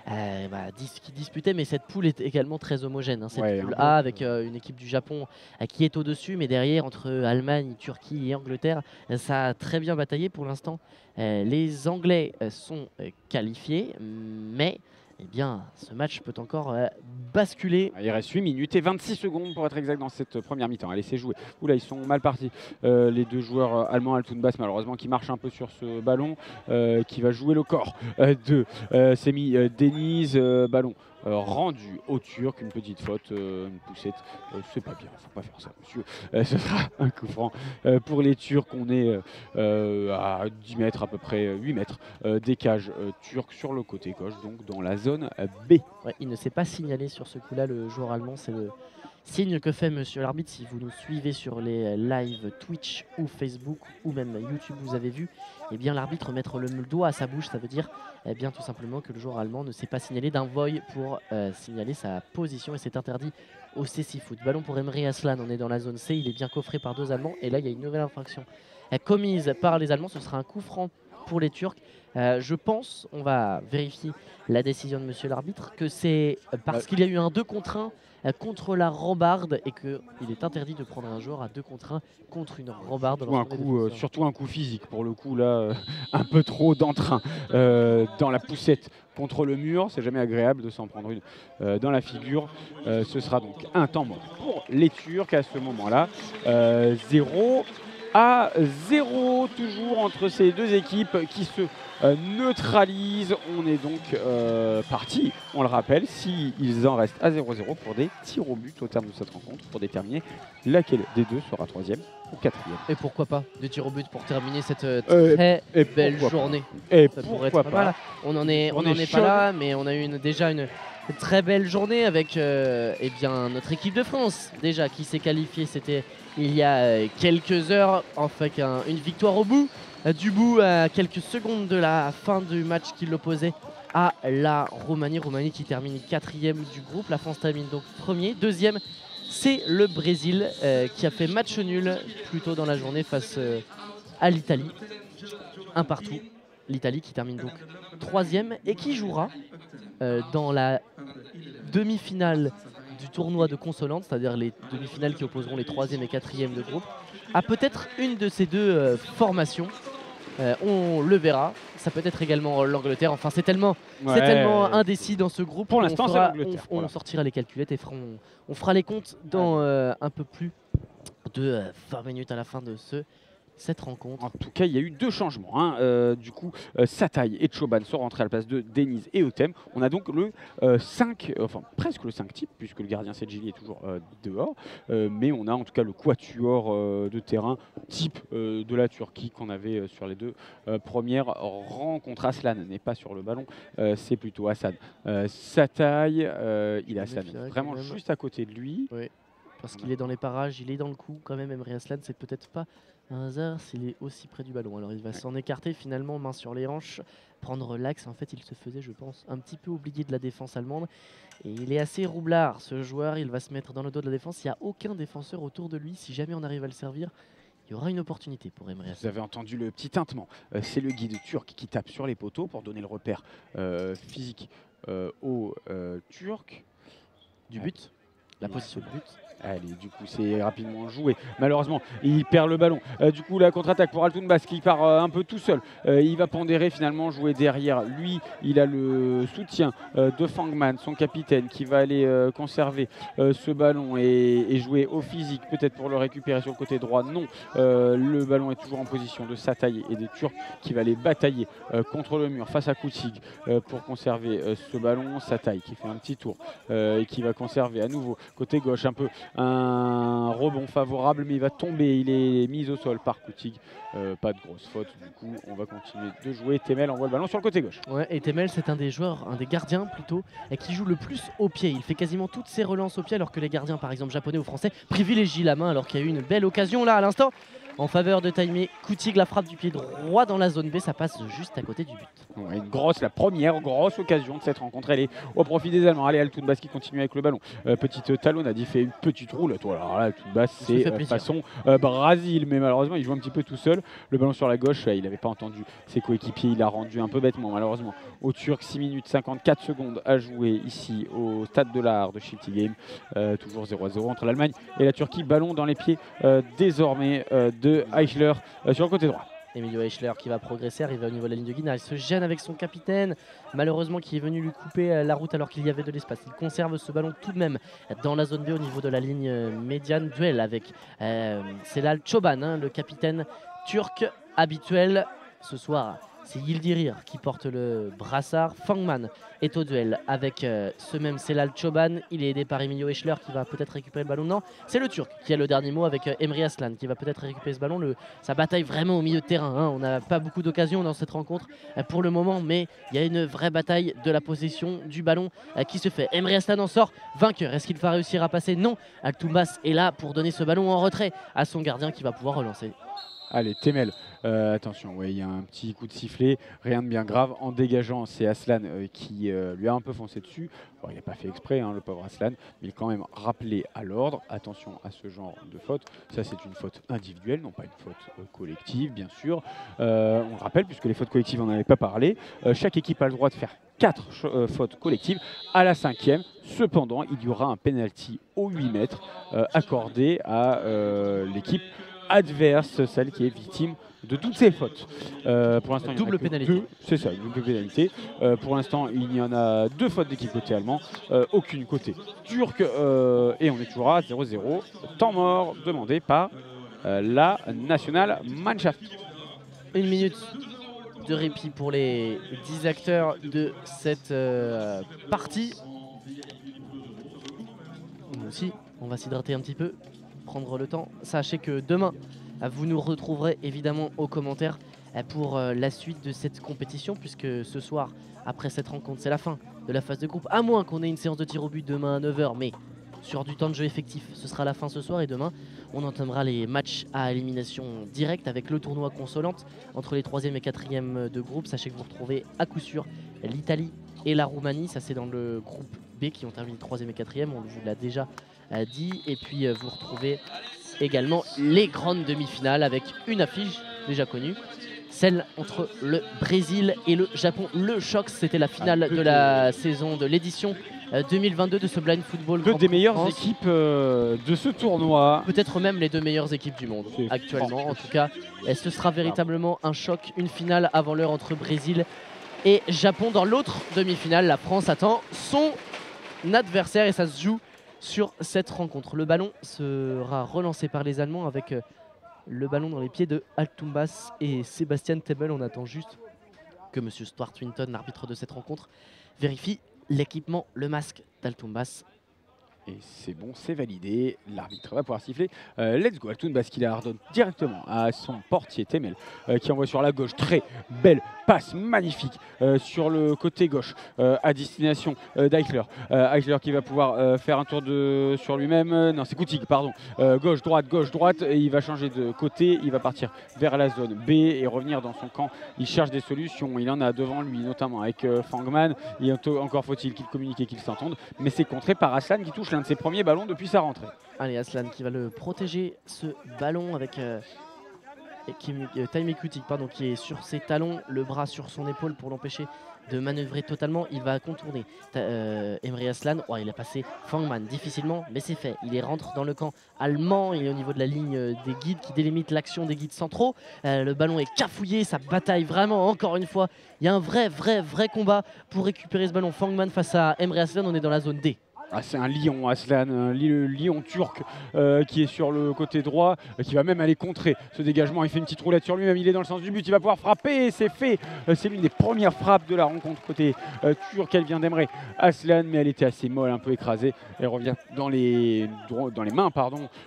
qui disputaient, mais cette poule est également très homogène. Hein, cette Ouais, poule un A avec une équipe du Japon qui est au-dessus, mais derrière, entre Allemagne, Turquie et Angleterre, ça a très bien bataillé pour l'instant. Les Anglais sont qualifiés, mais eh bien, ce match peut encore basculer. Il reste 8 minutes et 26 secondes pour être exact dans cette première mi-temps. Allez, c'est joué. Oula, ils sont mal partis. Les deux joueurs allemands, Altunbas, malheureusement, qui marchent un peu sur ce ballon, qui va jouer le corps de Semi Deniz. Ballon rendu au Turc, une petite faute, une poussette. C'est pas bien, faut pas faire ça, monsieur. Ce sera un coup franc pour les Turcs. On est à 10 mètres, à peu près 8 mètres des cages turques sur le côté gauche, donc dans la zone B. Ouais, il ne s'est pas signalé sur ce coup-là, le joueur allemand. C'est le signe que fait monsieur l'arbitre. Si vous nous suivez sur les lives Twitch ou Facebook ou même YouTube, vous avez vu, eh bien l'arbitre mettre le doigt à sa bouche, ça veut dire eh bien tout simplement que le joueur allemand ne s'est pas signalé d'un voy pour signaler sa position, et c'est interdit au CC Foot. Ballon pour Emre Aslan, on est dans la zone C, il est bien coffré par deux Allemands, et là il y a une nouvelle infraction commise par les Allemands. Ce sera un coup franc pour les Turcs. Je pense, on va vérifier la décision de monsieur l'arbitre, que c'est parce qu'il y a eu un 2 contre 1 contre la rambarde, et qu'il est interdit de prendre un joueur à 2 contre 1 contre une rambarde. Surtout un coup physique, pour le coup là, un peu trop d'entrain dans la poussette contre le mur. C'est jamais agréable de s'en prendre une dans la figure. Ce sera donc un temps mort pour les Turcs à ce moment-là. 0 à 0 toujours entre ces deux équipes qui se neutralisent. On est donc parti, on le rappelle, s'ils en restent à 0-0 pour des tirs au but au terme de cette rencontre, pour déterminer laquelle des deux sera 3e ou 4e. Et pourquoi pas des tirs au but pour terminer cette très belle journée. Et ça pourrait être pas mal. On n'en est pas là, mais on a eu déjà une très belle journée avec eh bien, notre équipe de France déjà qui s'est qualifiée. C'était il y a quelques heures, avec une victoire au bout à quelques secondes de la fin du match qui l'opposait à la Roumanie. Roumanie qui termine 4e du groupe. La France termine donc 1er. 2e, c'est le Brésil qui a fait match nul plus tôt dans la journée face à l'Italie. 1 partout. L'Italie qui termine donc 3e et qui jouera dans la demi-finale du tournoi de consolante, c'est-à-dire les demi-finales qui opposeront les 3e et 4e de groupe, à peut-être une de ces deux formations. On le verra. Ça peut être également l'Angleterre. Enfin, c'est tellement indécis dans ce groupe. Pour l'instant, c'est l'Angleterre. On sortira les calculettes et on fera les comptes dans un peu plus de 20 minutes à la fin de cette rencontre. En tout cas, il y a eu 2 changements. Du coup, Satay et Choban sont rentrés à la place de Deniz et Otem. On a donc le 5, enfin presque le 5 type, puisque le gardien Sedjili est toujours dehors. Mais on a en tout cas le quatuor de terrain type de la Turquie qu'on avait sur les 2 premières rencontres. Aslan n'est pas sur le ballon, c'est plutôt Hassan. Satay, il a Hassan vraiment juste à côté de lui. Oui, parce qu'il est dans les parages, il est dans le coup quand même. Emre Aslan, c'est peut-être pas un hasard s'il est aussi près du ballon. Alors il va s'en écarter finalement, main sur les hanches, prendre l'axe. En fait, il se faisait, je pense, un petit peu oublié de la défense allemande. Et il est assez roublard, ce joueur. Il va se mettre dans le dos de la défense. Il n'y a aucun défenseur autour de lui. Si jamais on arrive à le servir, il y aura une opportunité pour Emre Aslan. Vous avez entendu le petit tintement. C'est le guide turc qui tape sur les poteaux pour donner le repère physique aux Turcs. Du but, la position de but. Allez, du coup, c'est rapidement joué. Malheureusement, il perd le ballon. Du coup, la contre-attaque pour Altunbas qui part un peu tout seul. Il va pondérer finalement, jouer derrière. Lui, il a le soutien de Fangman, son capitaine, qui va aller conserver ce ballon et jouer au physique, peut-être pour le récupérer sur le côté droit. Non, le ballon est toujours en position de Satay et des Turcs qui va aller batailler contre le mur face à Kutig pour conserver ce ballon. Satay qui fait un petit tour et qui va conserver à nouveau côté gauche un peu un rebond favorable, mais il va tomber. Il est mis au sol par Kutig. Pas de grosse faute. Du coup, on va continuer de jouer. Temel envoie le ballon sur le côté gauche. Ouais, et Temel, c'est un des joueurs, un des gardiens plutôt, qui joue le plus au pied. Il fait quasiment toutes ses relances au pied, alors que les gardiens, par exemple japonais ou français, privilégient la main, alors qu'il y a eu une belle occasion là à l'instant. en faveur de Taimé Koutig. La frappe du pied droit dans la zone B, ça passe juste à côté du but. Ouais, la première grosse occasion de cette rencontre. Elle est au profit des Allemands. Allez, Altounbas qui continue avec le ballon. Petite talonnade, il fait une petite roule. Alors là, Altounbas, c'est façon Brésil, mais malheureusement, il joue un petit peu tout seul. Le ballon sur la gauche, il n'avait pas entendu ses coéquipiers. Il a rendu un peu bêtement, malheureusement. Au Turc, 6 minutes 54 secondes à jouer ici au Stade de l'Art de Shilty Game. Toujours 0-0 entre l'Allemagne et la Turquie. Ballon dans les pieds désormais de Eichler sur le côté droit. Emilio Eichler qui va progresser, arriver au niveau de la ligne de Guinard. Il se gêne avec son capitaine, malheureusement qui est venu lui couper la route alors qu'il y avait de l'espace. Il conserve ce ballon tout de même dans la zone B au niveau de la ligne médiane. Duel avec Celal Çoban, le capitaine turc habituel ce soir. C'est Yildirir qui porte le brassard. Fangman est au duel avec ce même Celal Çoban. Il est aidé par Emilio Eichler qui va peut-être récupérer le ballon. Non, c'est le Turc qui a le dernier mot avec Emre Aslan qui va peut-être récupérer ce ballon. Ça bataille vraiment au milieu de terrain. On n'a pas beaucoup d'occasions dans cette rencontre pour le moment, mais il y a une vraie bataille de la possession du ballon qui se fait. Emre Aslan en sort vainqueur. Est-ce qu'il va réussir à passer? Non. Altounbas est là pour donner ce ballon en retrait à son gardien qui va pouvoir relancer. Allez, Temel, attention, ouais, il y a un petit coup de sifflet, rien de bien grave. En dégageant, c'est Aslan qui lui a un peu foncé dessus. Bon, il n'a pas fait exprès, le pauvre Aslan, mais il est quand même rappelé à l'ordre. Attention à ce genre de faute. Ça, c'est une faute individuelle, non pas une faute collective, bien sûr. On le rappelle, puisque les fautes collectives, on n'en avait pas parlé. Chaque équipe a le droit de faire 4 fautes collectives. À la 5e, cependant, il y aura un penalty au 8 mètres accordé à l'équipe adverse, celle qui est victime de toutes ces fautes. Pour l'instant, double pénalité. C'est ça, double pénalité. Pour l'instant, il y en a 2 fautes d'équipe côté allemand, aucune côté turc, et on est toujours à 0-0. Temps mort demandé par la National Mannschaft. 1 minute de répit pour les 10 acteurs de cette partie. Nous aussi, on va s'hydrater un petit peu, prendre le temps. Sachez que demain, vous nous retrouverez évidemment aux commentaires pour la suite de cette compétition, puisque ce soir, après cette rencontre, c'est la fin de la phase de groupe, à moins qu'on ait une séance de tir au but demain à 9 h, mais sur du temps de jeu effectif, ce sera la fin ce soir, et demain, on entamera les matchs à élimination directe avec le tournoi consolante entre les 3e et 4e de groupe. Sachez que vous retrouvez à coup sûr l'Italie et la Roumanie, ça c'est dans le groupe B qui ont terminé 3e et 4e, on vous l'a déjà dit, et puis vous retrouvez également les grandes demi-finales avec une affiche déjà connue, celle entre le Brésil et le Japon. Le choc, c'était la finale de la saison de l'édition 2022 de ce Blind Football. Deux des meilleures équipes de ce tournoi. Peut-être même les 2 meilleures équipes du monde actuellement. En tout cas, ce sera véritablement un choc, une finale avant l'heure entre Brésil et Japon. Dans l'autre demi-finale, la France attend son adversaire et ça se joue sur cette rencontre. Le ballon sera relancé par les Allemands avec le ballon dans les pieds de Altounbas et Sébastien Tebel. On attend juste que M. Stuart Winton, l'arbitre de cette rencontre, vérifie l'équipement, le masque d'Altounbas. Et c'est bon, c'est validé. L'arbitre va pouvoir siffler. Let's go. Altounbas qui la redonne directement à son portier Temel qui envoie sur la gauche. Très belle passe magnifique sur le côté gauche à destination d'Eichler. Eichler qui va pouvoir faire un tour sur lui-même. Non, c'est Koutig, pardon. Gauche, droite. Et il va changer de côté. Il va partir vers la zone B et revenir dans son camp. Il cherche des solutions. Il en a devant lui, notamment avec Fangman. Encore faut-il qu'il communique et qu'il s'entende. Mais c'est contré par Aslan qui touche l'un de ses premiers ballons depuis sa rentrée. Allez, Aslan qui va le protéger, ce ballon avec Taimé Koutig, qui est sur ses talons, le bras sur son épaule pour l'empêcher de manœuvrer totalement. Il va contourner Emre Aslan. Il a passé Fangman difficilement, mais c'est fait. Il rentre dans le camp allemand. Il est au niveau de la ligne des guides qui délimite l'action des guides centraux. Le ballon est cafouillé, ça bataille vraiment encore une fois. Il y a un vrai combat pour récupérer ce ballon. Fangman face à Emre Aslan, on est dans la zone D. C'est un lion, Aslan, le lion turc qui est sur le côté droit, qui va même aller contrer ce dégagement. Il fait une petite roulette sur lui-même, il est dans le sens du but, il va pouvoir frapper, et c'est fait. C'est l'une des premières frappes de la rencontre côté turc. Elle vient d'Emre Aslan, mais elle était assez molle, un peu écrasée. Elle revient dans les mains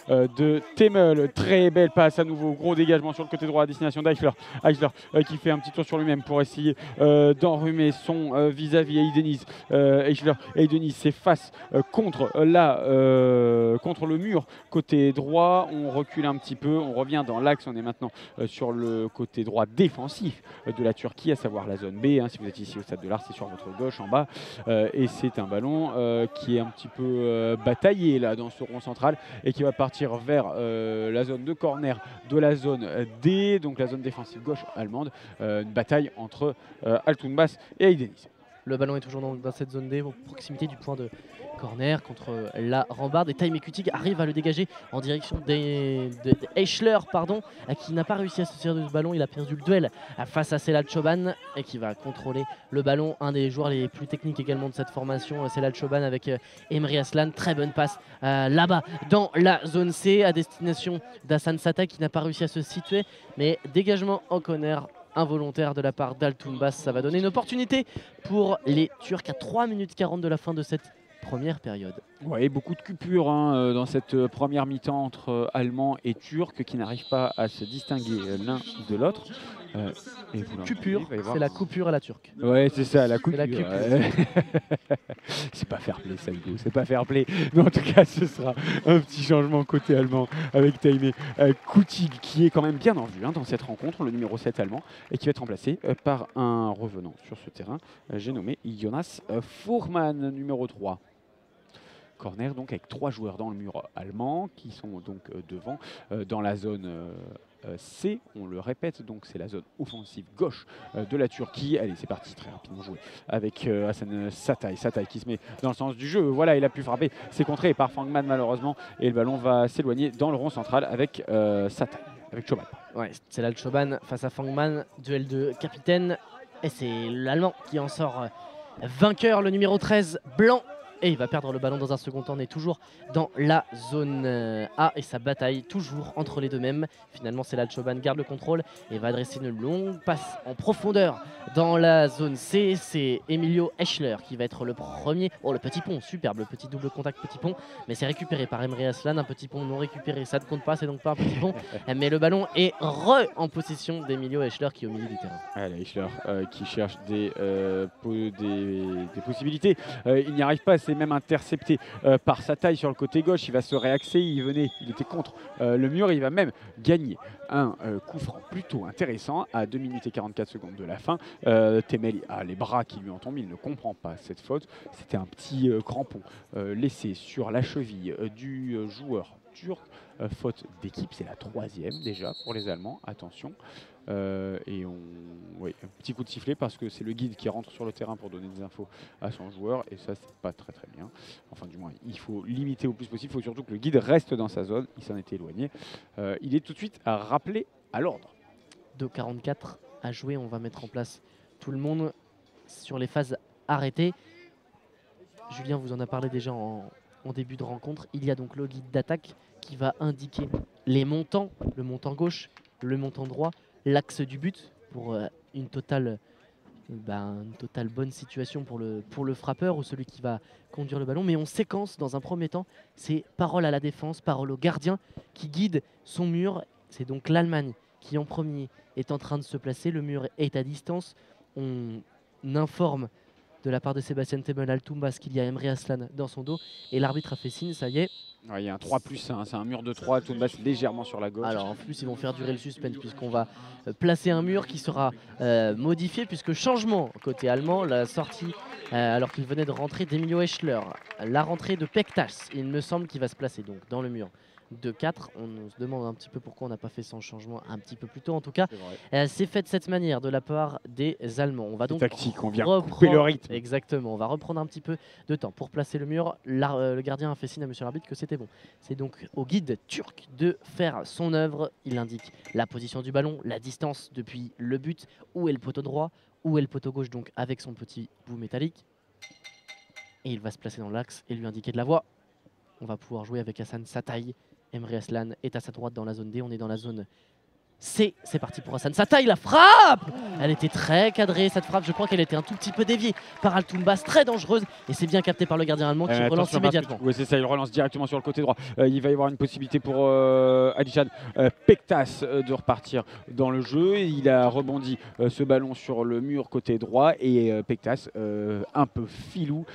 de Temel. Très belle passe à nouveau, gros dégagement sur le côté droit à destination d'Eichler. Eichler qui fait un petit tour sur lui-même pour essayer d'enrhumer son vis-à-vis Eideniz. Eichler, Eideniz s'efface contre le mur côté droit. On recule un petit peu, on revient dans l'axe. On est maintenant sur le côté droit défensif de la Turquie, à savoir la zone B. Si vous êtes ici au Stade de l'Art, c'est sur votre gauche en bas. Et c'est un ballon qui est un petit peu bataillé là dans ce rond central et qui va partir vers la zone de corner de la zone D, donc la zone défensive gauche allemande. Une bataille entre Altunbas et Aydeniz. Le ballon est toujours dans cette zone D, à proximité du point de corner contre la rambarde. Et Taïm Kutig arrive à le dégager en direction d'Eichler, qui n'a pas réussi à se servir de ce ballon. Il a perdu le duel face à Selal Choban et qui va contrôler le ballon. Un des joueurs les plus techniques également de cette formation, Selal Choban avec Emre Aslan. Très bonne passe là-bas dans la zone C à destination d'Hassan Sata qui n'a pas réussi à se situer. Mais dégagement en corner involontaire de la part d'Altunbas. Ça va donner une opportunité pour les Turcs à 3 minutes 40 de la fin de cette première période. Oui, beaucoup de coupures dans cette première mi-temps entre Allemands et Turcs qui n'arrivent pas à se distinguer l'un de l'autre. Coupure, c'est la coupure à la turque. Ouais, c'est ça, la coupure. C'est pas fair play, ça, Hugo, c'est pas fair play. Mais en tout cas, ce sera un petit changement côté allemand avec Taïm Kutig qui est quand même bien en vue dans cette rencontre, le numéro 7 allemand, et qui va être remplacé par un revenant sur ce terrain, j'ai nommé Jonas Fuhrmann, numéro 3. Corner donc avec 3 joueurs dans le mur allemand qui sont donc devant dans la zone C, on le répète, donc c'est la zone offensive gauche de la Turquie. Allez, c'est parti, très rapidement joué avec Hassan Satay. Satay qui se met dans le sens du jeu. Voilà, il a pu frapper, c'est contré par Fangman malheureusement, et le ballon va s'éloigner dans le rond central avec Satay, avec Choban. Ouais, c'est là le Choban face à Fangman, duel de capitaine, et c'est l'Allemand qui en sort vainqueur, le numéro 13, blanc. Et il va perdre le ballon dans un second temps. On est toujours dans la zone A et ça bataille toujours entre les deux mêmes. Finalement, c'est là Choban garde le contrôle et va adresser une longue passe en profondeur dans la zone C. C'est Emilio Eschler qui va être le premier. Oh, le petit pont, superbe, le petit double contact petit pont. Mais c'est récupéré par Emre Aslan. Un petit pont non récupéré, ça ne compte pas, c'est donc pas un petit pont. Mais le ballon est en possession d'Emilio Eschler qui est au milieu du terrain. Allez, Eschler qui cherche des possibilités. Il n'y arrive pas, c'est même intercepté par Satay sur le côté gauche. Il va se réaxer, il était contre le mur, il va même gagner un coup franc plutôt intéressant à 2 minutes et 44 secondes de la fin. Temel a les bras qui lui en tombent, il ne comprend pas cette faute. C'était un petit crampon laissé sur la cheville du joueur turc. Faute d'équipe, c'est la 3e déjà pour les Allemands, attention. Et un petit coup de sifflet parce que c'est le guide qui rentre sur le terrain pour donner des infos à son joueur et ça c'est pas très bien. Enfin du moins il faut limiter au plus possible, il faut surtout que le guide reste dans sa zone, il s'en était éloigné. Il est tout de suite à rappeler à l'ordre. 2,44 à jouer, on va mettre en place tout le monde sur les phases arrêtées. Julien vous en a parlé déjà en début de rencontre. Il y a donc le guide d'attaque qui va indiquer les montants, le montant gauche, le montant droit, l'axe du but pour une totale bonne situation pour le frappeur ou celui qui va conduire le ballon. Mais on séquence dans un premier temps, c'est parole à la défense, parole au gardien qui guide son mur. C'est donc l'Allemagne qui en premier est en train de se placer. Le mur est à distance. On informe de la part de Sébastien Temel Altunbas qu'il y a Emre Aslan dans son dos et l'arbitre a fait signe, ça y est. Ouais, il y a un 3+1, c'est un mur de 3, Altunbas légèrement sur la gauche. Alors en plus ils vont faire durer le suspense puisqu'on va placer un mur qui sera modifié puisque changement côté allemand, la sortie alors qu'il venait de rentrer d'Emilio Eschler, la rentrée de Pektas, il me semble qu'il va se placer donc dans le mur de 4. On se demande un petit peu pourquoi on n'a pas fait son changement un petit peu plus tôt. En tout cas, c'est fait de cette manière de la part des Allemands. On va donc tactique, on vient couper le rythme. Exactement, on va reprendre un petit peu de temps pour placer le mur. Le gardien a fait signe à monsieur l'arbitre que c'était bon. C'est donc au guide turc de faire son œuvre. Il indique la position du ballon, la distance depuis le but, où est le poteau droit, où est le poteau gauche, donc avec son petit bout métallique. Et il va se placer dans l'axe et lui indiquer de la voie. On va pouvoir jouer avec Hassan Satay. Emre Aslan est à sa droite dans la zone D, on est dans la zone C'est parti pour Hassan Sataï, la frappe. Elle était très cadrée cette frappe, je crois qu'elle était un tout petit peu déviée par Altumbas, très dangereuse et c'est bien capté par le gardien allemand qui relance immédiatement. Oui c'est ça, il relance directement sur le côté droit. Il va y avoir une possibilité pour Adichan Pektas de repartir dans le jeu. Il a rebondi ce ballon sur le mur côté droit et Pektas un peu filou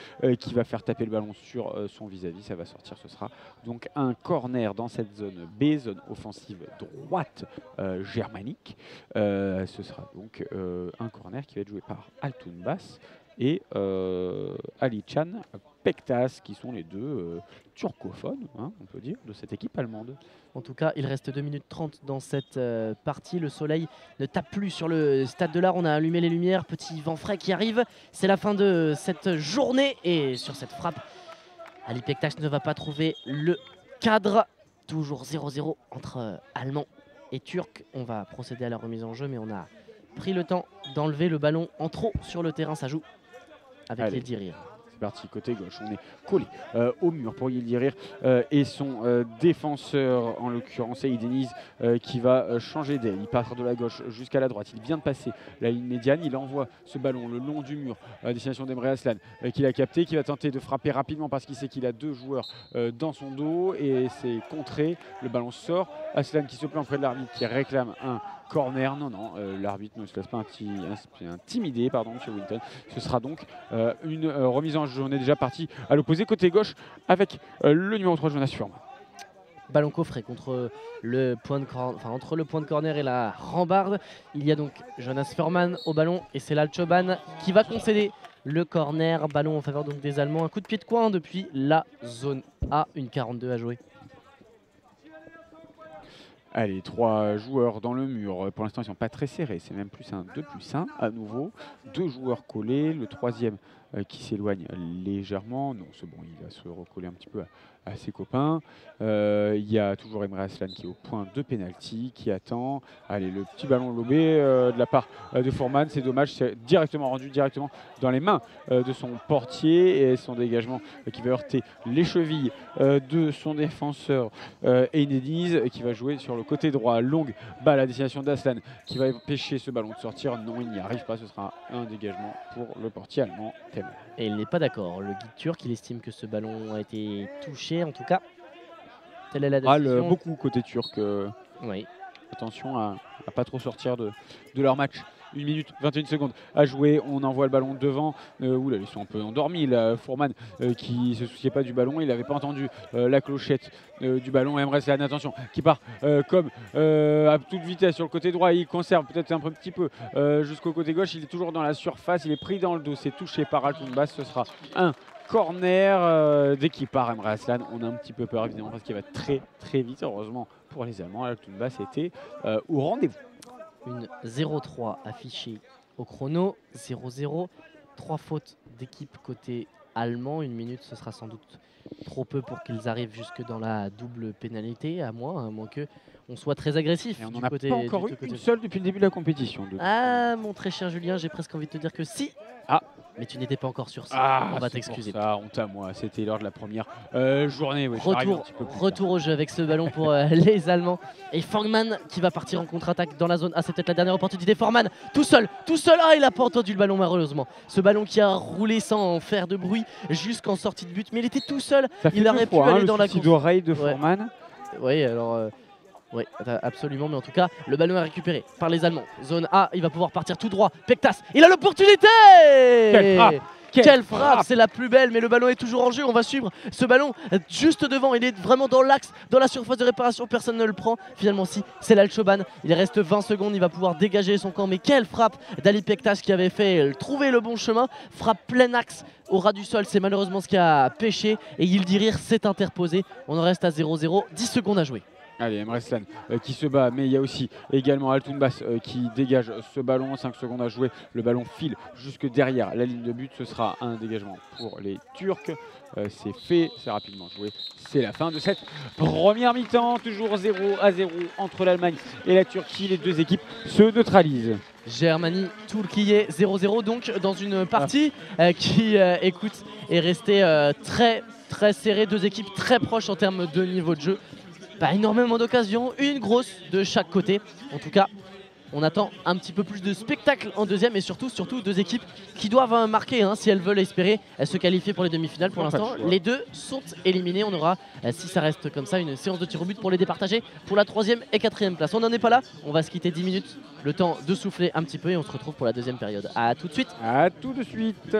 qui va faire taper le ballon sur son vis-à-vis. Ça va sortir, ce sera donc un corner dans cette zone B, zone offensive droite germanique. Ce sera donc un corner qui va être joué par Altumbas et Alichan Pektas, qui sont les deux turcophones, hein, on peut dire, de cette équipe allemande. En tout cas, il reste 2 minutes 30 dans cette partie. Le soleil ne tape plus sur le stade de l'Art. On a allumé les lumières, petit vent frais qui arrive. C'est la fin de cette journée et sur cette frappe, Ali Pektas ne va pas trouver le cadre. Toujours 0-0 entre Allemands et Turcs. On va procéder à la remise en jeu, mais on a pris le temps d'enlever le ballon en trop sur le terrain. Ça joue avec Yildirim. C'est parti, côté gauche, on est collé au mur pour Yildirim et son défenseur, en l'occurrence Aïe Deniz, qui va changer d'aile. Il part de la gauche jusqu'à la droite. Il vient de passer la ligne médiane. Il envoie ce ballon le long du mur à destination d'Emre Aslan, qu'il a capté, qui va tenter de frapper rapidement parce qu'il sait qu'il a deux joueurs dans son dos et c'est contré. Le ballon sort. Aslan qui se plaint auprès de l'arbitre qui réclame un corner. Non, l'arbitre ne se laisse pas intimider, pardon, M. Winton. Ce sera donc une remise en jeu. On est déjà parti à l'opposé côté gauche avec le numéro 3, Jonas Furman. Ballon coffré contre le point de entre le point de corner et la rambarde. Il y a donc Jonas Furman au ballon et c'est Lalchoban qui va concéder le corner. Ballon en faveur donc des Allemands. Un coup de pied de coin depuis la zone A. Une 42 à jouer. Allez, 3 joueurs dans le mur. Pour l'instant, ils ne sont pas très serrés. C'est même plus un 2+1 à nouveau. 2 joueurs collés. Le troisième qui s'éloigne légèrement. Non, c'est bon, il va se recoller un petit peu à ses copains. Il y a toujours Emre Aslan qui est au point de pénalty, qui attend. Allez, le petit ballon lobé de la part de Fourman. C'est dommage, c'est directement rendu directement dans les mains de son portier et son dégagement qui va heurter les chevilles de son défenseur Enediz qui va jouer sur le côté droit. Longue balle à destination d'Aslan qui va pêcher ce ballon de sortir. Non, il n'y arrive pas. Ce sera un dégagement pour le portier allemand. Et il n'est pas d'accord. Le guide turc, il estime que ce ballon a été touché. En tout cas, telle est la décision. Beaucoup côté turc. Oui. Attention à pas trop sortir de leur match. 1 minute 21 secondes à jouer, on envoie le ballon devant. Oula, ils sont un peu endormis là. Fourman qui se souciait pas du ballon, il n'avait pas entendu la clochette du ballon. Emre Aslan, attention, qui part comme à toute vitesse sur le côté droit. Il conserve peut-être un petit peu jusqu'au côté gauche. Il est toujours dans la surface, il est pris dans le dos. C'est touché par Altumbas. Ce sera un corner. Dès qu'il part, Emre Aslan, on a un petit peu peur évidemment parce qu'il va très très vite. Heureusement pour les Allemands, Altumbas était au rendez-vous. Une 0-3 affichée au chrono, 0-0, 3 fautes d'équipe côté allemand. 1 minute, ce sera sans doute trop peu pour qu'ils arrivent jusque dans la double pénalité, à moins que on soit très agressif. Et on n'en a pas encore eu une seule depuis le début de la compétition. Ah, mon très cher Julien, j'ai presque envie de te dire que si. Ah. Mais tu n'étais pas encore sur ça. Ah, on va t'excuser. Ça, honte à moi. C'était lors de la première journée. Oui, retour au jeu avec ce ballon pour les Allemands. Et Fourman qui va partir en contre-attaque dans la zone. Ah, c'est peut-être la dernière opportunité. Fourman, tout seul. Ah, il n'a pas entendu le ballon malheureusement. Ce ballon qui a roulé sans faire de bruit jusqu'en sortie de but. Mais il était tout seul. Il aurait pu aller dans la course. D'oreille de Fourman. Oui, alors... Oui, absolument, mais en tout cas, le ballon est récupéré par les Allemands. Zone A, il va pouvoir partir tout droit. Pektas, il a l'opportunité. Quelle frappe, c'est la plus belle, mais le ballon est toujours en jeu. On va suivre ce ballon juste devant. Il est vraiment dans l'axe, dans la surface de réparation. Personne ne le prend. Finalement, si, c'est Lalchoban. Il reste 20 secondes. Il va pouvoir dégager son camp. Mais quelle frappe d'Ali Pektas qui avait fait trouver le bon chemin. Frappe plein axe au ras du sol. C'est malheureusement ce qui a pêché. Et Yildirim s'est interposé. On en reste à 0-0. 10 secondes à jouer. Allez, Emre Aslan qui se bat, mais il y a aussi également Altumbas qui dégage ce ballon. 5 secondes à jouer, le ballon file jusque derrière la ligne de but. Ce sera un dégagement pour les Turcs. C'est fait, c'est rapidement joué. C'est la fin de cette première mi-temps. Toujours 0-0 entre l'Allemagne et la Turquie. Les deux équipes se neutralisent. Germanie, Turquie 0-0 donc dans une partie qui est restée très serrée. Deux équipes très proches en termes de niveau de jeu. pas énormément d'occasions, une grosse de chaque côté. En tout cas, on attend un petit peu plus de spectacle en deuxième et surtout deux équipes qui doivent marquer si elles veulent espérer se qualifier pour les demi-finales. Pour l'instant, les deux sont éliminés. On aura, si ça reste comme ça, une séance de tir au but pour les départager pour la 3e et 4e place. On n'en est pas là, on va se quitter 10 minutes, le temps de souffler un petit peu et on se retrouve pour la deuxième période. A tout de suite. À tout de suite.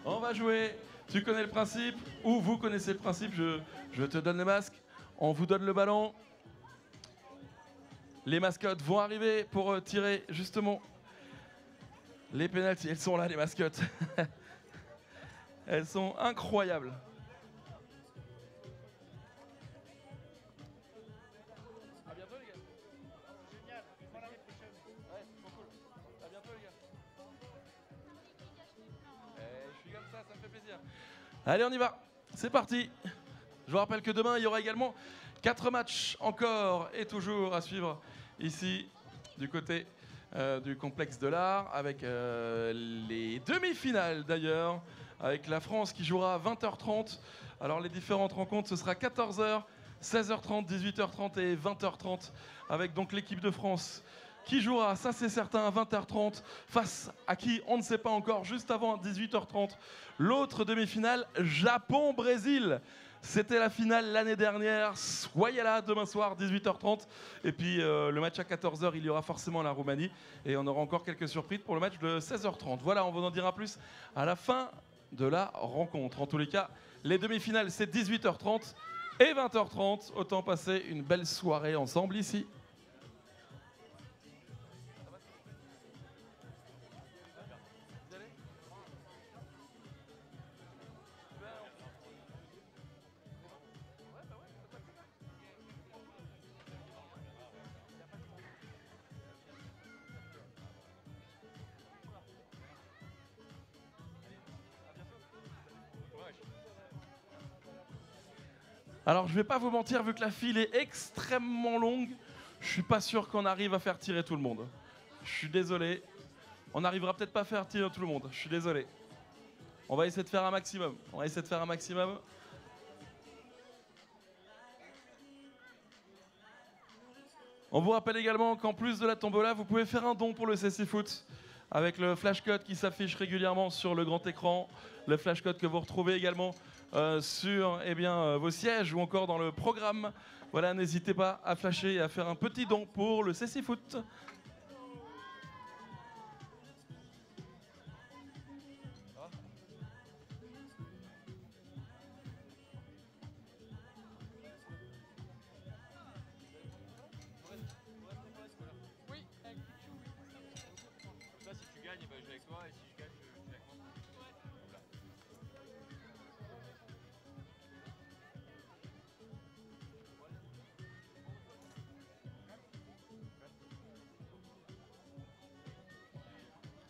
On va jouer. Tu connais le principe, ou vous connaissez le principe, je te donne le masque, on vous donne le ballon. Les mascottes vont arriver pour tirer justement les pénaltys. Elles sont là, les mascottes. Elles sont incroyables. À bientôt les gars. Génial, à l'année prochaine. Ouais, c'est trop cool. À bientôt les gars. Je suis comme ça me fait plaisir. Allez, on y va. C'est parti. Je vous rappelle que demain, il y aura également 4 matchs encore et toujours à suivre ici du côté du complexe de l'Art avec les demi-finales d'ailleurs, avec la France qui jouera à 20h30. Alors les différentes rencontres, ce sera 14h, 16h30, 18h30 et 20h30 avec donc l'équipe de France qui jouera, ça c'est certain, à 20h30 face à qui on ne sait pas encore, juste avant 18h30. L'autre demi-finale, Japon-Brésil. C'était la finale l'année dernière. Soyez là demain soir, 18h30. Et puis le match à 14h, il y aura forcément la Roumanie. Et on aura encore quelques surprises pour le match de 16h30. Voilà, on vous en dira plus à la fin de la rencontre. En tous les cas, les demi-finales, c'est 18h30 et 20h30. Autant passer une belle soirée ensemble ici. Alors je vais pas vous mentir, vu que la file est extrêmement longue, je suis pas sûr qu'on arrive à faire tirer tout le monde. Je suis désolé. On n'arrivera peut-être pas à faire tirer tout le monde. Je suis désolé. On va essayer de faire un maximum. On vous rappelle également qu'en plus de la tombola, vous pouvez faire un don pour le CC Foot avec le flashcode qui s'affiche régulièrement sur le grand écran. Le flashcode que vous retrouvez également sur vos sièges ou encore dans le programme. Voilà, n'hésitez pas à flasher et à faire un petit don pour le CC Foot.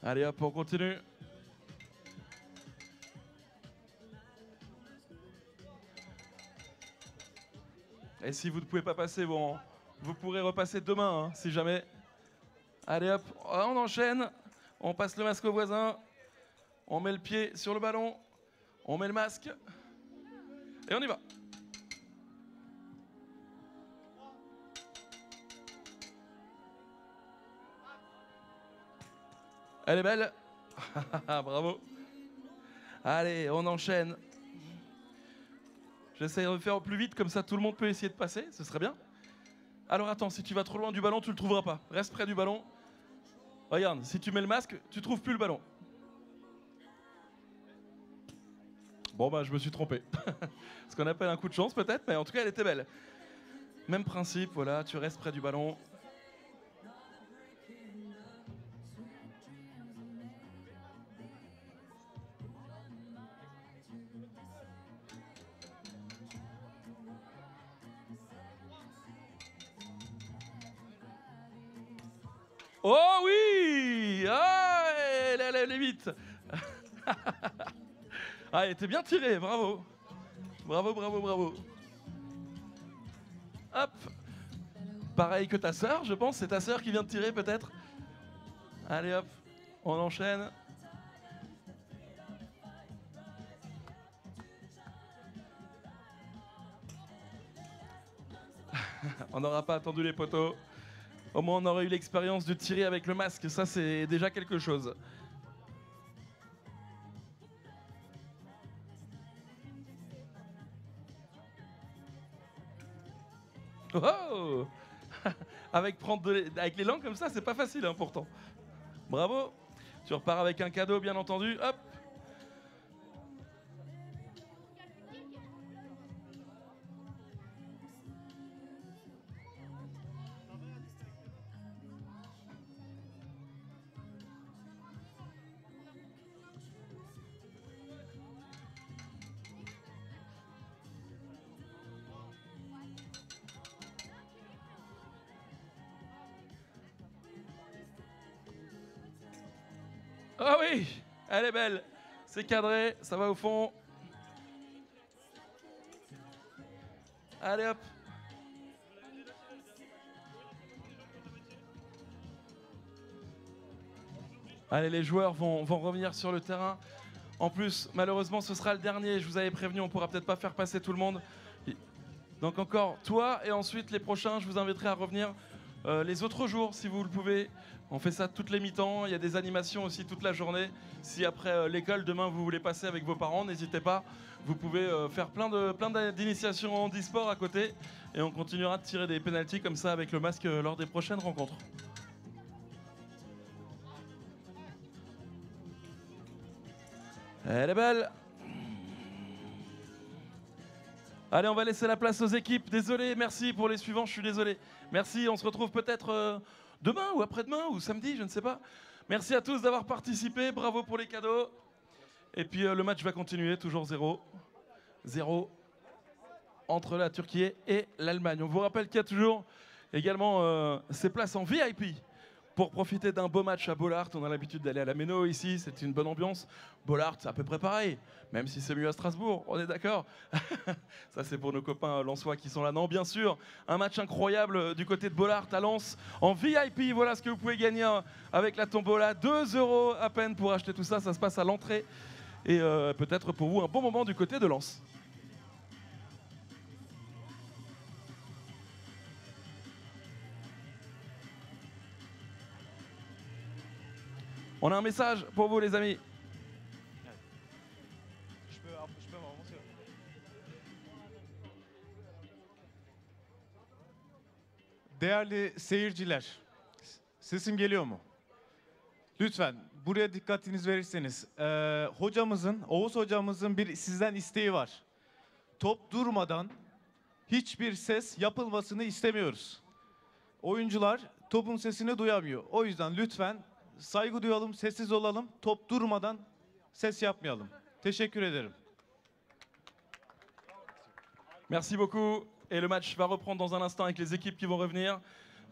Allez hop, on continue. Et si vous ne pouvez pas passer, bon, vous pourrez repasser demain, hein, si jamais. Allez hop, on enchaîne. On passe le masque au voisin. On met le pied sur le ballon. On met le masque. Et on y va. Elle est belle. Bravo. Allez, on enchaîne. J'essaie de faire au plus vite, comme ça tout le monde peut essayer de passer, ce serait bien. Alors attends, si tu vas trop loin du ballon, tu le trouveras pas. Reste près du ballon. Regarde, si tu mets le masque, tu trouves plus le ballon. Bon bah je me suis trompé. Ce qu'on appelle un coup de chance peut-être, mais en tout cas elle était belle. Même principe, voilà, tu restes près du ballon. Oh oui! Ah, elle est vite. Ah, elle était bien tirée, bravo. Bravo, bravo, bravo. Hop. Pareil que ta sœur, je pense. C'est ta sœur qui vient de tirer, peut-être. Allez, hop. On enchaîne. On n'aura pas attendu les poteaux. Au moins, on aurait eu l'expérience de tirer avec le masque. Ça, c'est déjà quelque chose. Oh avec, avec les langues comme ça, c'est pas facile hein, pourtant. Bravo. Tu repars avec un cadeau, bien entendu. Hop. Ah oui, elle est belle. C'est cadré, ça va au fond. Allez hop. Allez, les joueurs vont revenir sur le terrain. En plus, malheureusement, ce sera le dernier. Je vous avais prévenu, on ne pourra peut-être pas faire passer tout le monde. Donc encore toi et ensuite les prochains, je vous inviterai à revenir les autres jours si vous le pouvez. On fait ça toutes les mi-temps, il y a des animations aussi toute la journée. Si après l'école, demain, vous voulez passer avec vos parents, n'hésitez pas. Vous pouvez faire plein d'initiations en e-sport à côté. Et on continuera de tirer des pénaltys comme ça avec le masque lors des prochaines rencontres. Elle est belle. Allez, on va laisser la place aux équipes. Désolé, merci pour les suivants, je suis désolé. Merci, on se retrouve peut-être demain ou après-demain ou samedi, je ne sais pas. Merci à tous d'avoir participé, bravo pour les cadeaux. Et puis le match va continuer, toujours 0. 0 entre la Turquie et l'Allemagne. On vous rappelle qu'il y a toujours également ces places en VIP pour profiter d'un beau match à Bollaert. On a l'habitude d'aller à la Méno ici, c'est une bonne ambiance. Bollaert, c'est à peu près pareil, même si c'est mieux à Strasbourg, on est d'accord. Ça, c'est pour nos copains lensois qui sont là. Non, bien sûr, un match incroyable du côté de Bollaert à Lens en VIP. Voilà ce que vous pouvez gagner avec la tombola. 2 € à peine pour acheter tout ça, ça se passe à l'entrée. Et peut-être pour vous un bon moment du côté de Lens. On a un message pour vous les amis. Değerli seyirciler, sesim geliyor mu? Lütfen buraya dikkatiniz verirseniz, Oğuz hocamızın sizden isteği var. Top durmadan hiçbir ses yapılmasını istemiyoruz. Oyuncular topun sesini duyamıyor. O yüzden lütfen saygı duyalım, sessiz olalım, top durmadan ses yapmayalım. Teşekkür ederim. Merci beaucoup. Et le match va reprendre dans un instant avec les équipes qui vont revenir.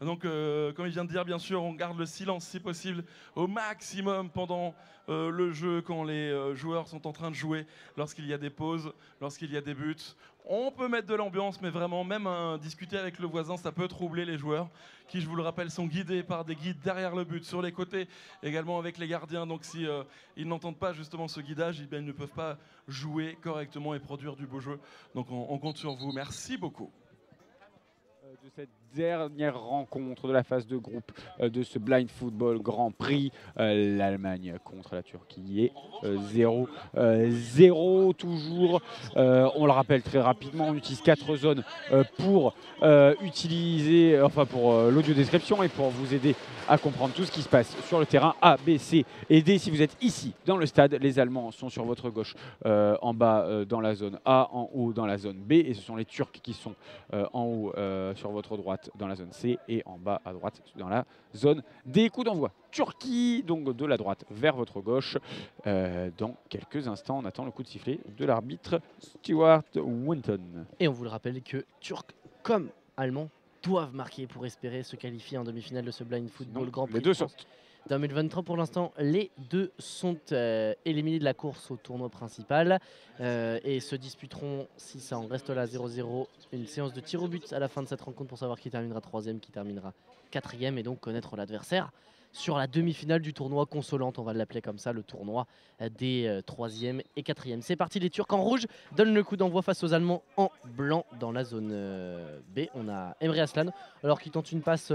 Donc, comme il vient de dire, bien sûr, on garde le silence si possible au maximum pendant le jeu, quand les joueurs sont en train de jouer, lorsqu'il y a des pauses, lorsqu'il y a des buts. On peut mettre de l'ambiance, mais vraiment, même discuter avec le voisin, ça peut troubler les joueurs, qui, je vous le rappelle, sont guidés par des guides derrière le but, sur les côtés, également avec les gardiens. Donc, si ils n'entendent pas justement ce guidage, eh bien, ils ne peuvent pas jouer correctement et produire du beau jeu. Donc, on compte sur vous. Merci beaucoup. De cette dernière rencontre de la phase de groupe de ce Blind Football Grand Prix, l'Allemagne contre la Turquie est 0-0 toujours. On le rappelle très rapidement, on utilise 4 zones pour utiliser, enfin pour l'audio description et pour vous aider à comprendre tout ce qui se passe sur le terrain A, B, C et D. Si vous êtes ici dans le stade, les Allemands sont sur votre gauche en bas dans la zone A, en haut dans la zone B, et ce sont les Turcs qui sont en haut sur votre droite dans la zone C et en bas à droite dans la zone D. Coup d'envoi Turquie, donc de la droite vers votre gauche. Dans quelques instants, on attend le coup de sifflet de l'arbitre Stuart Winton. Et on vous le rappelle que Turcs comme Allemands doivent marquer pour espérer se qualifier en demi-finale de ce Blind Football Grand Prix. Les deux de France. sautent. 2023 pour l'instant, les deux sont éliminés de la course au tournoi principal et se disputeront, si ça en reste là 0-0, une séance de tir au but à la fin de cette rencontre pour savoir qui terminera 3e, qui terminera 4e et donc connaître l'adversaire sur la demi-finale du tournoi consolante, on va l'appeler comme ça, le tournoi des 3e et 4e. C'est parti, les Turcs en rouge donnent le coup d'envoi face aux Allemands en blanc dans la zone B. On a Emre Aslan alors qui tente une passe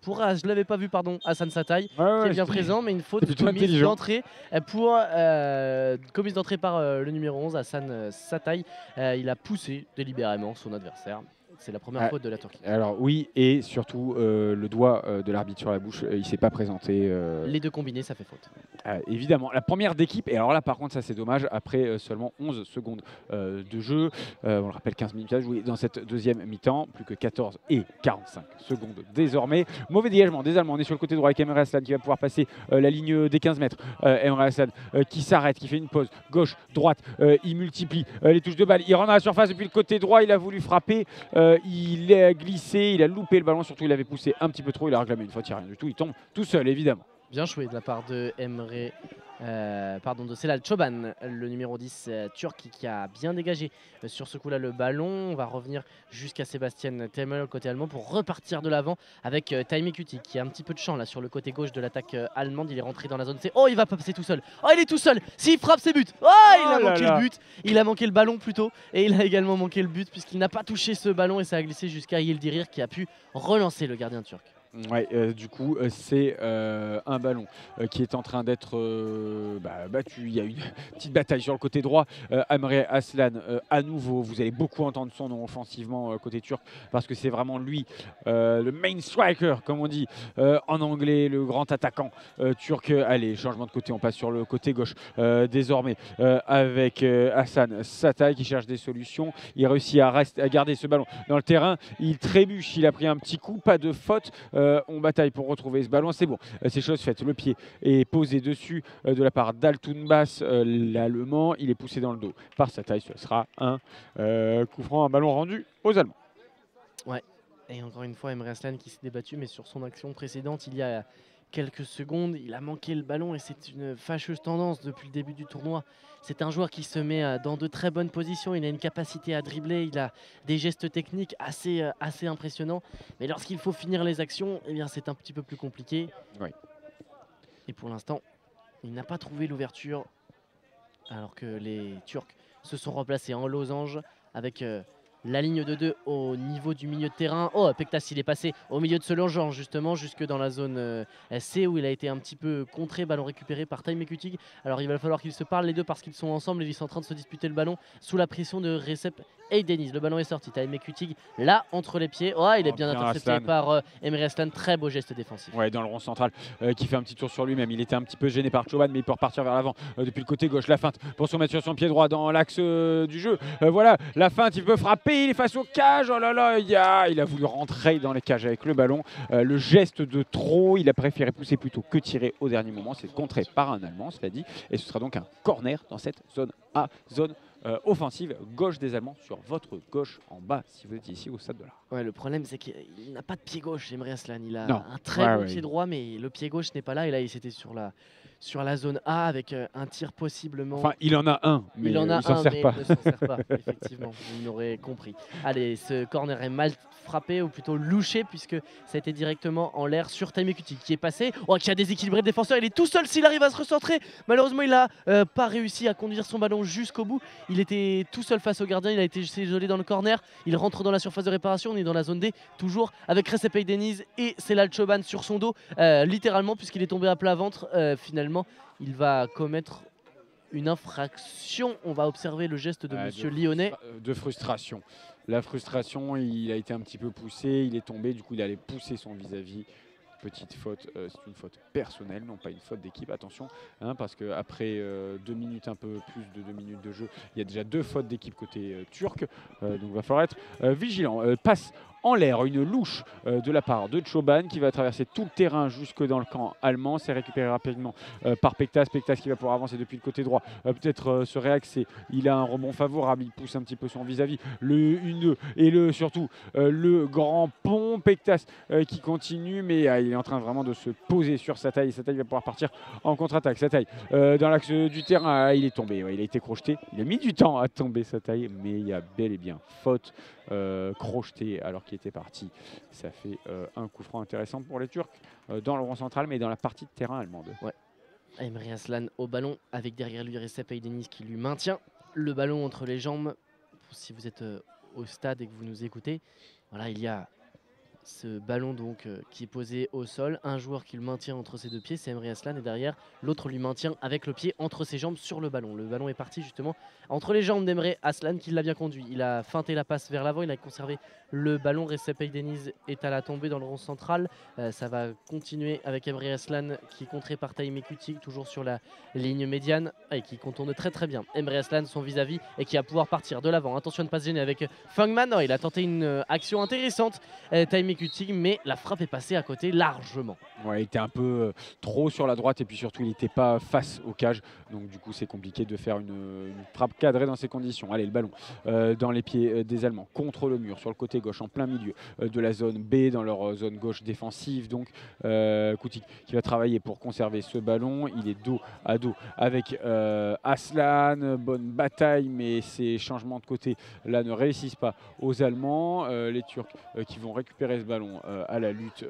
pour, je l'avais pas vu, pardon, Hassan Sataï qui est bien présent, mais une faute commise d'entrée commise d'entrée par le numéro 11, Hassan Sataï. Il a poussé délibérément son adversaire. C'est la première faute de la Turquie. Alors oui, et surtout le doigt de l'arbitre sur la bouche, il s'est pas présenté. Les deux combinés, ça fait faute. Évidemment, la première d'équipe, et alors là par contre ça c'est dommage, après seulement 11 secondes de jeu, on le rappelle 15 minutes à jouer dans cette deuxième mi-temps, plus que 14 et 45 secondes désormais. Mauvais dégagement des Allemands, on est sur le côté droit avec Emre Aslan qui va pouvoir passer la ligne des 15 mètres. Emre Aslan qui s'arrête, qui fait une pause, gauche, droite, il multiplie les touches de balle, il rentre à la surface depuis le côté droit, il a voulu frapper. Il a glissé, il a loupé le ballon, surtout il avait poussé un petit peu trop, il a réclamé une faute, il n'y a rien du tout, il tombe tout seul évidemment. Bien joué de la part de Emre, de Celal Çoban, le numéro 10 turc qui a bien dégagé sur ce coup-là le ballon. On va revenir jusqu'à Sébastien Temel côté allemand pour repartir de l'avant avec Taime Kuti qui a un petit peu de champ là sur le côté gauche de l'attaque allemande. Il est rentré dans la zone C. Oh, il va pas passer tout seul. Oh, il est tout seul. S'il frappe, c'est but. Oh, il a manqué le but. Il a manqué le ballon plutôt et il a également manqué le but puisqu'il n'a pas touché ce ballon et ça a glissé jusqu'à Yildirim qui a pu relancer le gardien turc. Ouais, du coup, c'est un ballon qui est en train d'être battu. Il y a une petite bataille sur le côté droit. Emre Aslan, à nouveau, vous allez beaucoup entendre son nom offensivement côté turc parce que c'est vraiment lui, le main striker, comme on dit en anglais, le grand attaquant turc. Allez, changement de côté, on passe sur le côté gauche désormais avec Hassan Sataï qui cherche des solutions. Il réussit à garder ce ballon dans le terrain. Il trébuche, il a pris un petit coup, pas de faute. On bataille pour retrouver ce ballon, c'est bon, c'est chose faite. Le pied est posé dessus de la part d'Altunbas, l'Allemand. Il est poussé dans le dos par Sataï. Ce sera un coup franc, un ballon rendu aux Allemands. Ouais, et encore une fois, Emre Aslan qui s'est débattu, mais sur son action précédente, il y a quelques secondes, il a manqué le ballon et c'est une fâcheuse tendance depuis le début du tournoi. C'est un joueur qui se met dans de très bonnes positions, il a une capacité à dribbler, il a des gestes techniques assez impressionnants. Mais lorsqu'il faut finir les actions, eh bien c'est un petit peu plus compliqué. Oui. Et pour l'instant, il n'a pas trouvé l'ouverture alors que les Turcs se sont replacés en losange avec la ligne de 2 au niveau du milieu de terrain. Oh, Pektas, il est passé au milieu de ce longeant justement jusque dans la zone C où il a été un petit peu contré, ballon récupéré par Taime Kuti. Alors il va falloir qu'ils se parlent les deux parce qu'ils sont ensemble et ils sont en train de se disputer le ballon sous la pression de Recep Eydeniz. Le ballon est sorti, Taime Kuti là entre les pieds. Oh, il est bien intercepté par Emre Aslan, très beau geste défensif. Ouais, dans le rond central qui fait un petit tour sur lui-même. Il était un petit peu gêné par Çoban mais il peut repartir vers l'avant depuis le côté gauche. La feinte pour se mettre sur son pied droit dans l'axe du jeu. Voilà, la feinte, il peut frapper. Il est face aux cages, oh là là, il a voulu rentrer dans les cages avec le ballon. Le geste de trop, il a préféré pousser plutôt que tirer au dernier moment. C'est contré par un Allemand, cela dit. Et ce sera donc un corner dans cette zone A, zone offensive gauche des Allemands sur votre gauche en bas si vous êtes ici au stade de l'art. Ouais, le problème c'est qu'il n'a pas de pied gauche, Emre Aslan. Il a un très bon pied droit, mais le pied gauche n'est pas là. Et là, il s'était sur la zone A avec un tir possiblement. Enfin, il en a un, mais il ne s'en sert pas. Il ne s'en sert pas, effectivement, vous l'aurez compris. Allez, ce corner est mal frappé, ou plutôt louché, puisque ça a été directement en l'air sur Taime Kuti, qui est passé, qui a déséquilibré le défenseur. Il est tout seul s'il arrive à se recentrer. Malheureusement, il n'a pas réussi à conduire son ballon jusqu'au bout. Il était tout seul face au gardien, il a été isolé dans le corner. Il rentre dans la surface de réparation, on est dans la zone D, toujours avec Recep Eydeniz et Celal Çoban sur son dos, littéralement, puisqu'il est tombé à plat ventre. Finalement, il va commettre une infraction. On va observer le geste de Monsieur Lyonnais. De frustration. La frustration, il a été un petit peu poussé, il est tombé, du coup il allait pousser son vis-à-vis. Petite faute, c'est une faute personnelle, non pas une faute d'équipe, attention, parce qu'après 2 minutes, un peu plus de 2 minutes de jeu, il y a déjà 2 fautes d'équipe côté turc, donc il va falloir être vigilant. Passe en l'air, une louche de la part de Çoban qui va traverser tout le terrain jusque dans le camp allemand. C'est récupéré rapidement par Pektas. Pektas qui va pouvoir avancer depuis le côté droit, peut-être se réaxer. Il a un rebond favorable, il pousse un petit peu son vis-à-vis. Le 1-2 et surtout le grand pont. Pektas qui continue, mais il est en train vraiment de se poser sur Sataï. Sataï va pouvoir partir en contre-attaque. Sataï dans l'axe du terrain, il est tombé, il a été crocheté. Il a mis du temps à tomber Sataï, mais il y a bel et bien faute crochetée alors qu'il qui était parti. Ça fait un coup franc intéressant pour les Turcs dans le rond central, mais dans la partie de terrain allemande. Emre Aslan au ballon avec derrière lui Recep Aydeniz qui lui maintient le ballon entre les jambes. Si vous êtes au stade et que vous nous écoutez, voilà, il y a ce ballon donc qui est posé au sol, un joueur qui le maintient entre ses deux pieds, c'est Emre Aslan, et derrière l'autre lui maintient avec le pied entre ses jambes sur le ballon. Le ballon est parti justement entre les jambes d'Emre Aslan qui l'a bien conduit. Il a feinté la passe vers l'avant, il a conservé le ballon. Recep Aydeniz est à la tombée dans le rond central. Ça va continuer avec Emre Aslan qui est contré par Taïm Ekuti, toujours sur la ligne médiane et qui contourne très très bien Emre Aslan, son vis-à-vis, et qui va pouvoir partir de l'avant. Attention de ne pas se gêner avec Fangman. Il a tenté une action intéressante, Taïm Ekuti, mais la frappe est passée à côté largement. Ouais, il était un peu trop sur la droite et puis surtout il n'était pas face au cage, donc du coup c'est compliqué de faire une frappe cadrée dans ces conditions. Allez, le ballon dans les pieds des Allemands contre le mur sur le côté gauche en plein milieu de la zone B, dans leur zone gauche défensive. Donc Kutik qui va travailler pour conserver ce ballon. Il est dos à dos avec Aslan. Bonne bataille, mais ces changements de côté là ne réussissent pas aux Allemands. Les Turcs qui vont récupérer ce ballon à la lutte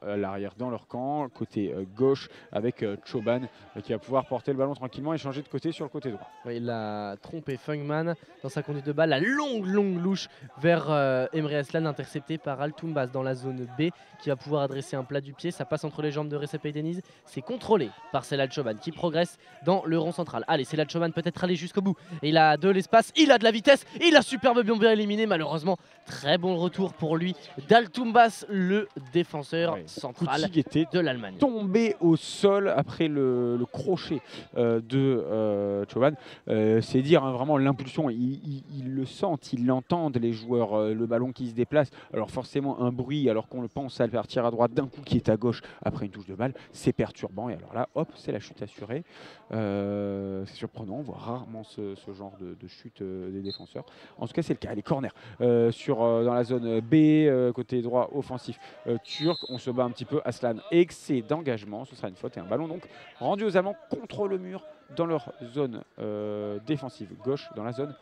à l'arrière dans leur camp, côté gauche avec Çoban qui va pouvoir porter le ballon tranquillement et changer de côté sur le côté droit. Oui, il a trompé Fangman dans sa conduite de balle, la longue louche vers Emre Aslan, intercepté par Altumbas dans la zone B, qui va pouvoir adresser un plat du pied. Ça passe entre les jambes de Recep Aydeniz, c'est contrôlé par Selal Çoban qui progresse dans le rond central. Allez, Selal Çoban peut-être aller jusqu'au bout, et il a de l'espace, il a de la vitesse, il a superbement bien éliminé, malheureusement très bon retour pour lui d'Altumbas, le défenseur central de l'Allemagne. Tombé au sol après le crochet de Çoban. C'est dire hein, vraiment l'impulsion, ils le sentent, ils l'entendent les joueurs, le ballon qui se déplace. Alors forcément un bruit alors qu'on le pense à partir à droite d'un coup qui est à gauche après une touche de balle, c'est perturbant, et alors là hop, c'est la chute assurée. C'est surprenant, on voit rarement ce genre de chute des défenseurs. En tout cas c'est le cas, les corners dans la zone B, côté droit offensif turc. On se bat un petit peu. Aslan, excès d'engagement, ce sera une faute et un ballon donc rendu aux Allemands contre le mur dans leur zone défensive gauche, dans la zone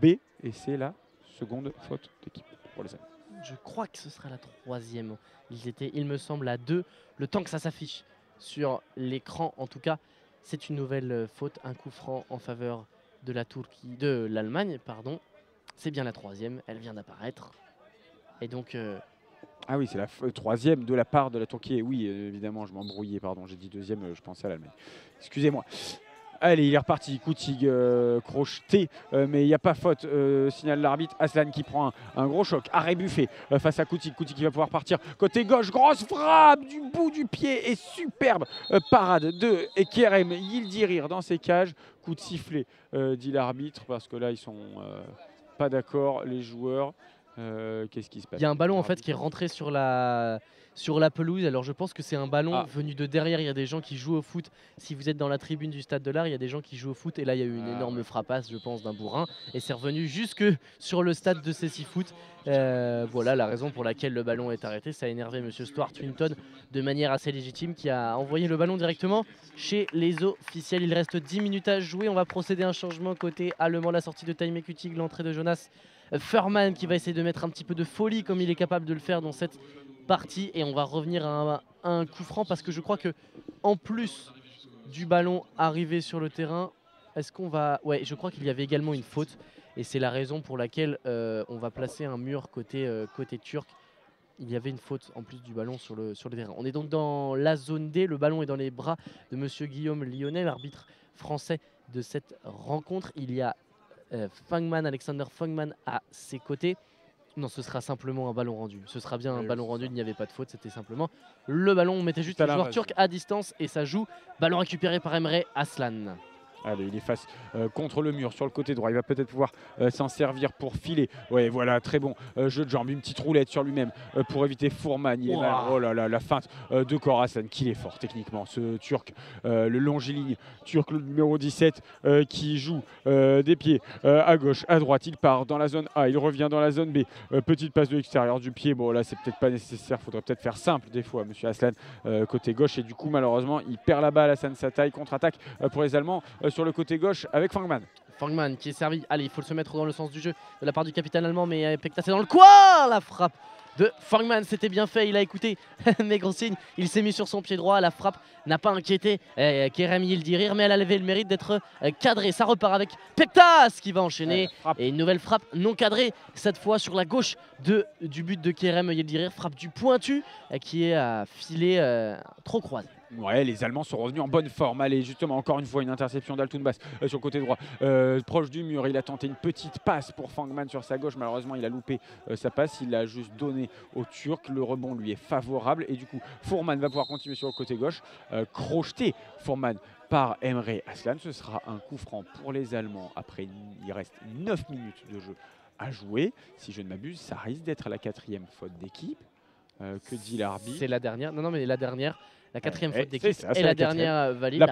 B, et c'est la seconde faute d'équipe pour les Allemands. Je crois que ce sera la troisième. Ils étaient, il me semble, à 2. Le temps que ça s'affiche sur l'écran, en tout cas, c'est une nouvelle faute, un coup franc en faveur de l'Allemagne, pardon. C'est bien la troisième, elle vient d'apparaître. Et donc ah oui, c'est la troisième de la part de la Turquie. Oui, évidemment, je m'embrouillais, pardon, j'ai dit deuxième, je pensais à l'Allemagne. Excusez-moi. Allez, il est reparti, Kutig crocheté, mais il n'y a pas faute, signale l'arbitre. Aslan qui prend un gros choc, arrêt buffet face à Kutig. Kutig qui va pouvoir partir côté gauche, grosse frappe du bout du pied et superbe parade de Kerem Yildirim dans ses cages. Coup de sifflet, dit l'arbitre, parce que là, ils sont pas d'accord, les joueurs. Qu'est-ce qui se passe? Il y a un ballon en fait qui est rentré sur la pelouse. Alors je pense que c'est un ballon venu de derrière. Il y a des gens qui jouent au foot. Si vous êtes dans la tribune du Stade de l'Art, il y a des gens qui jouent au foot. Et là, il y a eu une énorme frappasse, je pense, d'un bourrin. Et c'est revenu jusque sur le stade de Cécifoot. Voilà la raison pour laquelle le ballon est arrêté. Ça a énervé Monsieur Stuart Winton de manière assez légitime, qui a envoyé le ballon directement chez les officiels. Il reste 10 minutes à jouer. On va procéder à un changement côté allemand. La sortie de Taïm Ekuti, l'entrée de Jonas Furman qui va essayer de mettre un petit peu de folie comme il est capable de le faire dans cette partie, et on va revenir à un coup franc, parce que je crois que en plus du ballon arrivé sur le terrain, est-ce qu'on va... Ouais, je crois qu'il y avait également une faute, et c'est la raison pour laquelle on va placer un mur côté turc. Il y avait une faute en plus du ballon sur le terrain. On est donc dans la zone D, le ballon est dans les bras de Monsieur Guillaume Lyonnais, l'arbitre français de cette rencontre. Il y a Fangman, Alexander Fangman à ses côtés. Non, ce sera simplement un ballon rendu. Ce sera bien un ballon rendu, il n'y avait pas de faute, c'était simplement le ballon. On mettait juste le joueur turc à distance et ça joue. Ballon récupéré par Emre Aslan. Allez, il est face contre le mur sur le côté droit. Il va peut-être pouvoir s'en servir pour filer. Ouais, voilà, très bon jeu de jambes. Une petite roulette sur lui-même pour éviter Fourman. Il est mal. Oh là là, la feinte de Koraslan, qu'il est fort techniquement. Ce Turc, le longiligne turc, le numéro 17, qui joue des pieds à gauche, à droite. Il part dans la zone A, il revient dans la zone B. Petite passe de l'extérieur du pied. Bon, là, c'est peut-être pas nécessaire. Faudrait peut-être faire simple des fois, Monsieur Aslan, côté gauche. Et du coup, malheureusement, il perd la balle. Hassan Sataï, contre-attaque pour les Allemands. Sur le côté gauche avec Fangman. Fangman qui est servi. Allez, il faut se mettre dans le sens du jeu de la part du capitaine allemand, mais Pektas est dans le coin. La frappe de Fangman. C'était bien fait, il a écouté mes consignes. Il s'est mis sur son pied droit. La frappe n'a pas inquiété Kerem Yildirim, mais elle a levé le mérite d'être cadrée. Ça repart avec Pektas qui va enchaîner. Et une nouvelle frappe non cadrée, cette fois sur la gauche du but de Kerem Yildirim. Frappe du pointu qui est à filet trop croisé. Ouais, les Allemands sont revenus en bonne forme. Allez, justement, encore une fois, une interception d'Altounbas sur le côté droit. Proche du mur, il a tenté une petite passe pour Fangman sur sa gauche. Malheureusement, il a loupé sa passe. Il l'a juste donné au Turc. Le rebond lui est favorable. Et du coup, Fourman va pouvoir continuer sur le côté gauche. Crocheté, Fourman, par Emre Aslan. Ce sera un coup franc pour les Allemands. Après, il reste 9 minutes de jeu à jouer. Si je ne m'abuse, ça risque d'être la 4e faute d'équipe. Que dit l'arbitre? C'est la dernière. Non, mais la dernière. La 4e faute d'équipe et la dernière valide.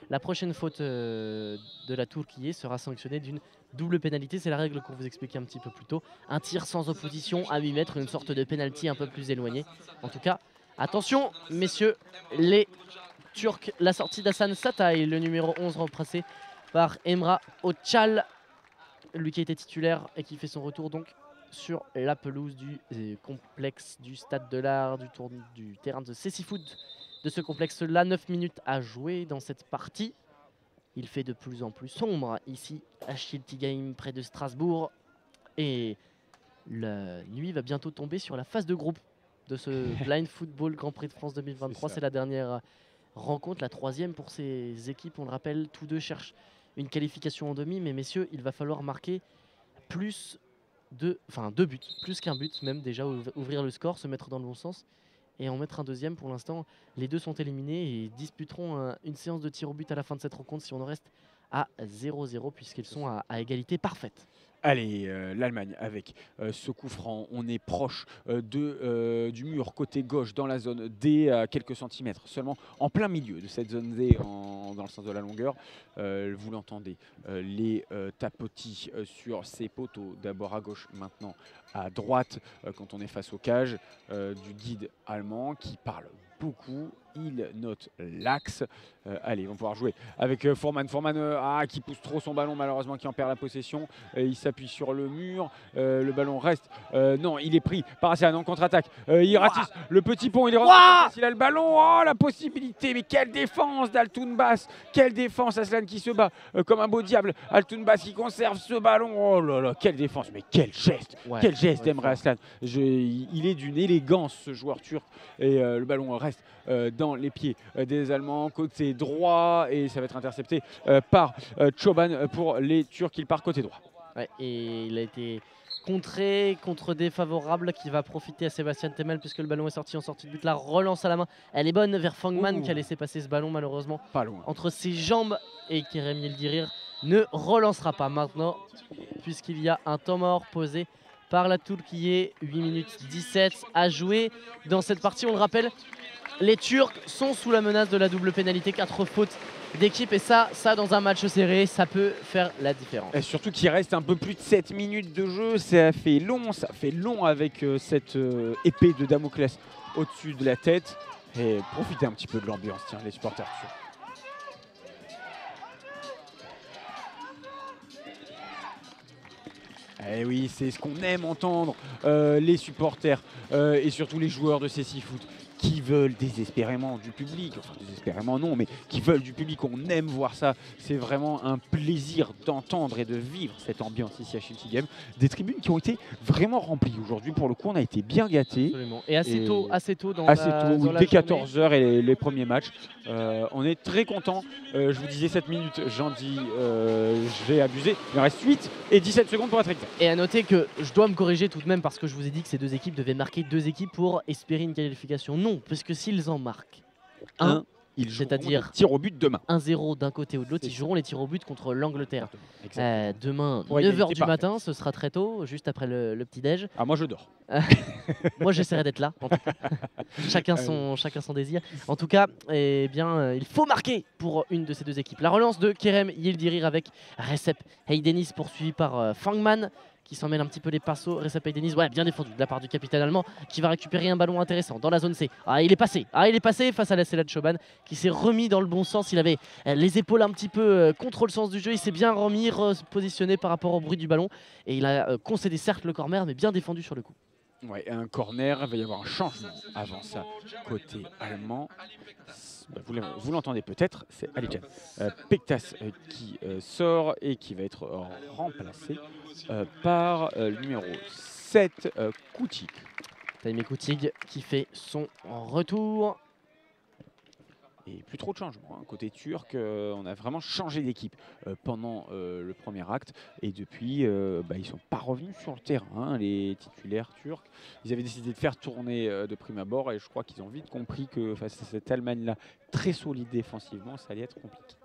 La prochaine faute de la Turquie sera sanctionnée d'une double pénalité. C'est la règle qu'on vous expliquait un petit peu plus tôt. Un tir sans opposition à 8 mètres, une sorte de pénalty un peu plus éloigné. En tout cas, attention messieurs, les Turcs, la sortie d'Hasan Satay, le numéro 11 remplacé par Emrah Öcal, lui qui était titulaire et qui fait son retour donc sur la pelouse du complexe du Stade de l'Art, du terrain de Cécifoot de ce complexe-là. 9 minutes à jouer dans cette partie. Il fait de plus en plus sombre ici à Schiltigheim, près de Strasbourg. Et la nuit va bientôt tomber sur la phase de groupe de ce Blind Football Grand Prix de France 2023. C'est la dernière rencontre, la 3e pour ces équipes. On le rappelle, tous deux cherchent une qualification en demi. Mais messieurs, il va falloir marquer deux buts, plus qu'un but même, déjà ouvrir le score, se mettre dans le bon sens et en mettre un deuxième. Pour l'instant, les deux sont éliminés et disputeront une séance de tir au but à la fin de cette rencontre si on en reste à 0-0 puisqu'ils sont à égalité parfaite. Allez, l'Allemagne avec ce coup franc, on est proche du mur côté gauche dans la zone D à quelques centimètres, seulement en plein milieu de cette zone D dans le sens de la longueur. Vous l'entendez, les tapotis sur ces poteaux, d'abord à gauche, maintenant à droite, quand on est face aux cages, du guide allemand qui parle beaucoup. Il note l'axe. Allez, ils vont pouvoir jouer avec Fourman. Fourman qui pousse trop son ballon, malheureusement, qui en perd la possession. Il s'appuie sur le mur. Le ballon reste. Non, il est pris par Aslan en contre-attaque. Il ratisse le petit pont. Il est rentré. Il a le ballon. Oh, la possibilité. Mais quelle défense d'Altounbas. Quelle défense. Aslan qui se bat comme un beau diable. Altounbas qui conserve ce ballon. Oh là là, quelle défense. Mais quel geste. Quel geste d'Emre Aslan. Il est d'une élégance, ce joueur turc. Et le ballon reste dans les pieds des Allemands, côté droit, et ça va être intercepté par Çoban pour les Turcs. Il part côté droit. Ouais, et il a été contré, contre défavorable qui va profiter à Sébastien Temel puisque le ballon est sorti en sortie de but. La relance à la main, elle est bonne vers Fangman qui a laissé passer ce ballon malheureusement. Pas loin. Entre ses jambes et Kerem Yildirim ne relancera pas maintenant puisqu'il y a un temps mort posé par la Turquie. 8 minutes 17 à jouer dans cette partie. On le rappelle, les Turcs sont sous la menace de la double pénalité, 4 fautes d'équipe et ça dans un match serré, ça peut faire la différence. Et surtout qu'il reste un peu plus de 7 minutes de jeu, ça fait long avec cette épée de Damoclès au-dessus de la tête. Et profitez un petit peu de l'ambiance, tiens, les supporters turcs. Eh oui, c'est ce qu'on aime entendre, les supporters et surtout les joueurs de Cécifoot qui veulent désespérément du public, enfin désespérément non, mais qui veulent du public. On aime voir ça. C'est vraiment un plaisir d'entendre et de vivre cette ambiance ici à Schiltigheim. Des tribunes qui ont été vraiment remplies aujourd'hui. Pour le coup, on a été bien gâtés. Absolument. Et assez tôt dès 14h et les premiers matchs. On est très contents. Je vous disais 7 minutes, j'en dis, je vais abuser. Il en reste 8 et 17 secondes pour être exact. Et à noter que je dois me corriger tout de même parce que je vous ai dit que ces deux équipes devaient marquer 2 équipes pour espérer une qualification. Non, parce que s'ils en marquent ils joueront c'est-à-dire les tirs au but demain. 1-0 d'un côté ou de l'autre, ils joueront les tirs au but contre l'Angleterre. Demain, Ouais, 9h du matin, ce sera très tôt, juste après le petit-déj. Ah, moi je dors. Moi j'essaierai d'être là, en tout cas. chacun son désir. En tout cas, eh bien, il faut marquer pour une de ces deux équipes. La relance de Kerem Yildirim avec Recep Haydeniz poursuivi par Fangman, qui s'en mêle un petit peu les pinceaux. Recep Haydeniz, ouais, bien défendu de la part du capitaine allemand, qui va récupérer un ballon intéressant dans la zone C. Il est passé face à la Cella de Çoban, qui s'est remis dans le bon sens. Il avait les épaules un petit peu contre le sens du jeu. Il s'est bien remis, repositionné par rapport au bruit du ballon. Et il a concédé certes le corner, mais bien défendu sur le coup. Ouais, un corner, il va y avoir un changement avant ça, côté allemand. Bah, vous l'entendez peut-être, c'est Alican Pektas qui sort et qui va être remplacé par le numéro 7, Koutik. Taïmé Koutig qui fait son retour. Et plus trop de changements. Hein. Côté turc, on a vraiment changé d'équipe pendant le premier acte. Et depuis, ils ne sont pas revenus sur le terrain, hein, les titulaires turcs. Ils avaient décidé de faire tourner de prime abord. Et je crois qu'ils ont vite compris que face à cette Allemagne-là, très solide défensivement, ça allait être compliqué.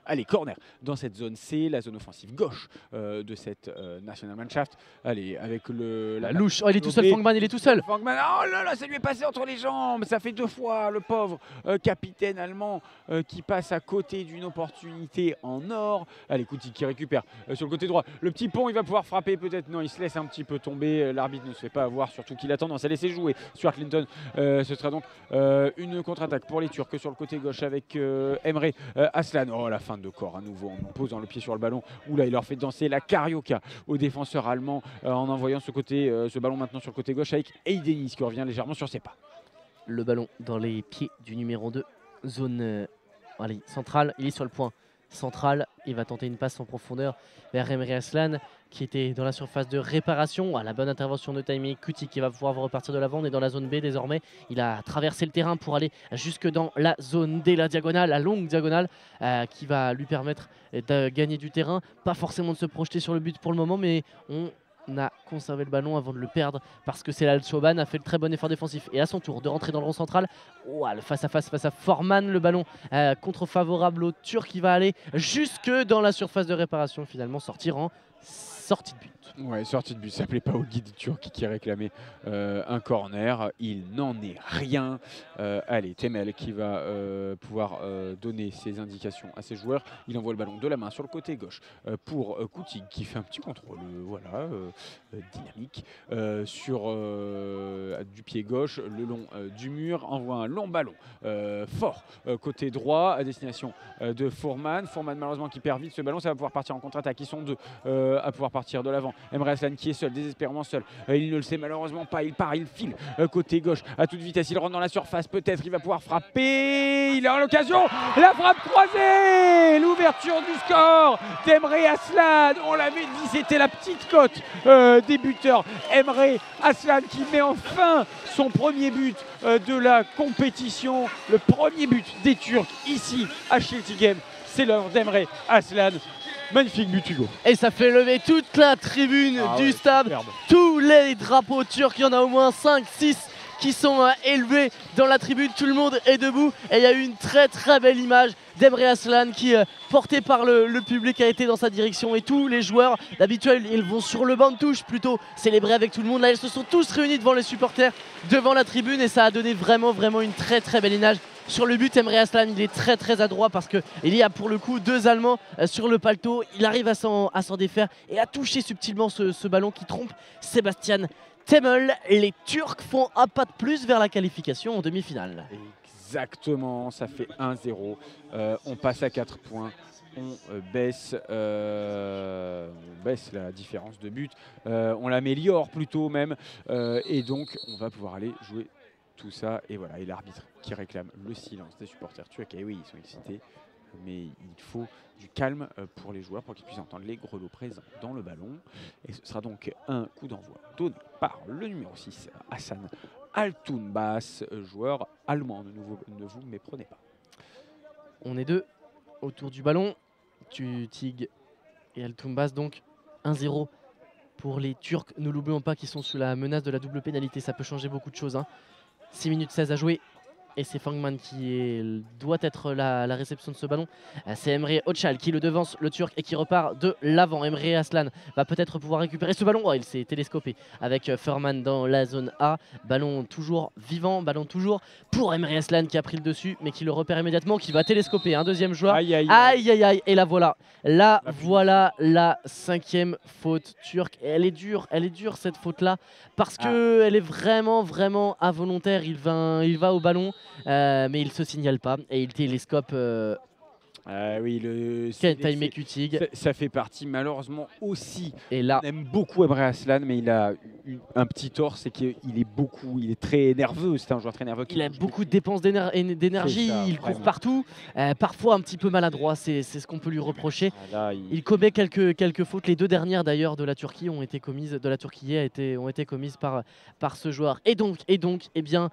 Allez, corner dans cette zone C, la zone offensive gauche de cette Nationalmannschaft. Allez, avec La louche, oh, il est tout seul, Fangman, il est tout seul. Fangman, oh là là, ça lui est passé entre les jambes. Ça fait 2 fois, le pauvre capitaine allemand qui passe à côté d'une opportunité en or. Allez, Koutik qui récupère sur le côté droit. Le petit pont, il va pouvoir frapper peut-être. Non, il se laisse un petit peu tomber. L'arbitre ne se fait pas avoir, surtout qu'il a tendance à laisser jouer Stuart Clinton. Ce sera donc une contre-attaque pour les Turcs sur le côté gauche avec Emre Aslan. Oh, la fin de corps à nouveau en posant le pied sur le ballon. Oula, il leur fait danser la carioca aux défenseurs allemands en envoyant ce ballon maintenant sur le côté gauche avec Eidenis qui revient légèrement sur ses pas. Le ballon dans les pieds du numéro 2, zone centrale, il est sur le point central, il va tenter une passe en profondeur vers Emre Aslan qui était dans la surface de réparation. La bonne intervention de Taïmé Koutik qui va pouvoir repartir de l'avant. On est dans la zone B désormais. Il a traversé le terrain pour aller jusque dans la zone D, la diagonale, la longue diagonale qui va lui permettre de gagner du terrain. Pas forcément de se projeter sur le but pour le moment, mais on a conservé le ballon avant de le perdre parce que Celal Çoban a fait le très bon effort défensif et à son tour de rentrer dans le rond central. Le face à Forman, le ballon contre-favorable au Turc qui va aller jusque dans la surface de réparation, finalement sortir en sortie de but. Ouais, sortie de but, ça plaît pas au guide turc qui réclamait un corner. Il n'en est rien. Allez, Temel qui va pouvoir donner ses indications à ses joueurs. Il envoie le ballon de la main sur le côté gauche pour Koutik qui fait un petit contrôle dynamique sur du pied gauche, le long du mur, envoie un long ballon fort côté droit à destination de Fourman. Fourman malheureusement qui perd vite ce ballon, ça va pouvoir partir en contre-attaque. Ils sont deux à pouvoir partir de l'avant. Emre Aslan qui est seul, désespérément seul. Il ne le sait malheureusement pas. Il part, il file côté gauche à toute vitesse. Il rentre dans la surface. Peut-être il va pouvoir frapper. Il a l'occasion. La frappe croisée. L'ouverture du score d'Emre Aslan. On l'avait dit, c'était la petite cote des buteurs. Emre Aslan qui met enfin son premier but de la compétition. Le premier but des Turcs ici à Şiltigem. C'est l'heure d'Emre Aslan. Magnifique but, Hugo. Et ça fait lever toute la tribune du stade. Superbe. Tous les drapeaux turcs, il y en a au moins 5, 6 qui sont élevés dans la tribune. Tout le monde est debout. Et il y a eu une très très belle image d'Emre Aslan qui, porté par le public, a été dans sa direction. Et tous les joueurs, d'habitude, ils vont sur le banc de touche plutôt célébrer avec tout le monde. Là, ils se sont tous réunis devant les supporters, devant la tribune. Et ça a donné vraiment vraiment une très très belle image. Sur le but, Emre Aslan, il est très très adroit parce qu'il y a pour le coup 2 Allemands sur le paletot. Il arrive à s'en défaire et à toucher subtilement ce ballon qui trompe Sebastian Temel. Les Turcs font un pas de plus vers la qualification en demi-finale. Exactement, ça fait 1-0. On passe à 4 points. On baisse la différence de but. On l'améliore plutôt même. Et donc, on va pouvoir aller jouer tout ça. Et voilà, et l'arbitre qui réclame le silence des supporters turcs. Et oui, ils sont excités, mais il faut du calme pour les joueurs, pour qu'ils puissent entendre les grelots présents dans le ballon. Et ce sera donc un coup d'envoi donné par le numéro 6, Hassan Altunbas, joueur allemand. Ne vous méprenez pas. On est deux autour du ballon. Tig et Altunbas, donc 1-0 pour les Turcs. Ne l'oublions pas qu'ils sont sous la menace de la double pénalité. Ça peut changer beaucoup de choses. 6 minutes 16 à jouer. Et c'est Fangman qui doit être la réception de ce ballon. C'est Emre Öcal qui le devance, le Turc, et qui repart de l'avant. Emre Aslan va peut-être pouvoir récupérer ce ballon. Il s'est télescopé avec Furman dans la zone A. Ballon toujours vivant, ballon toujours pour Emre Aslan qui a pris le dessus, mais qui le repère immédiatement, qui va télescoper un deuxième joueur. Aïe, aïe, aïe, aïe, aïe. Et là voilà. Là voilà la 5e faute turque. Et elle est dure cette faute-là, parce qu'elle est vraiment, vraiment involontaire. Il va au ballon. Mais il ne se signale pas et il télescope Oui, Taime Kutig. Ça fait partie malheureusement aussi. Et là, On aime beaucoup Emre Aslan, mais il a un petit tort, c'est qu'il est très nerveux. C'est un joueur très nerveux. il a beaucoup de dépenses d'énergie, C'est ça, il court vraiment. partout, parfois un petit peu maladroit, c'est ce qu'on peut lui reprocher. Là, Il commet quelques fautes, les deux dernières d'ailleurs de la Turquie ont été commises, ont été commises par ce joueur. Et donc, eh bien,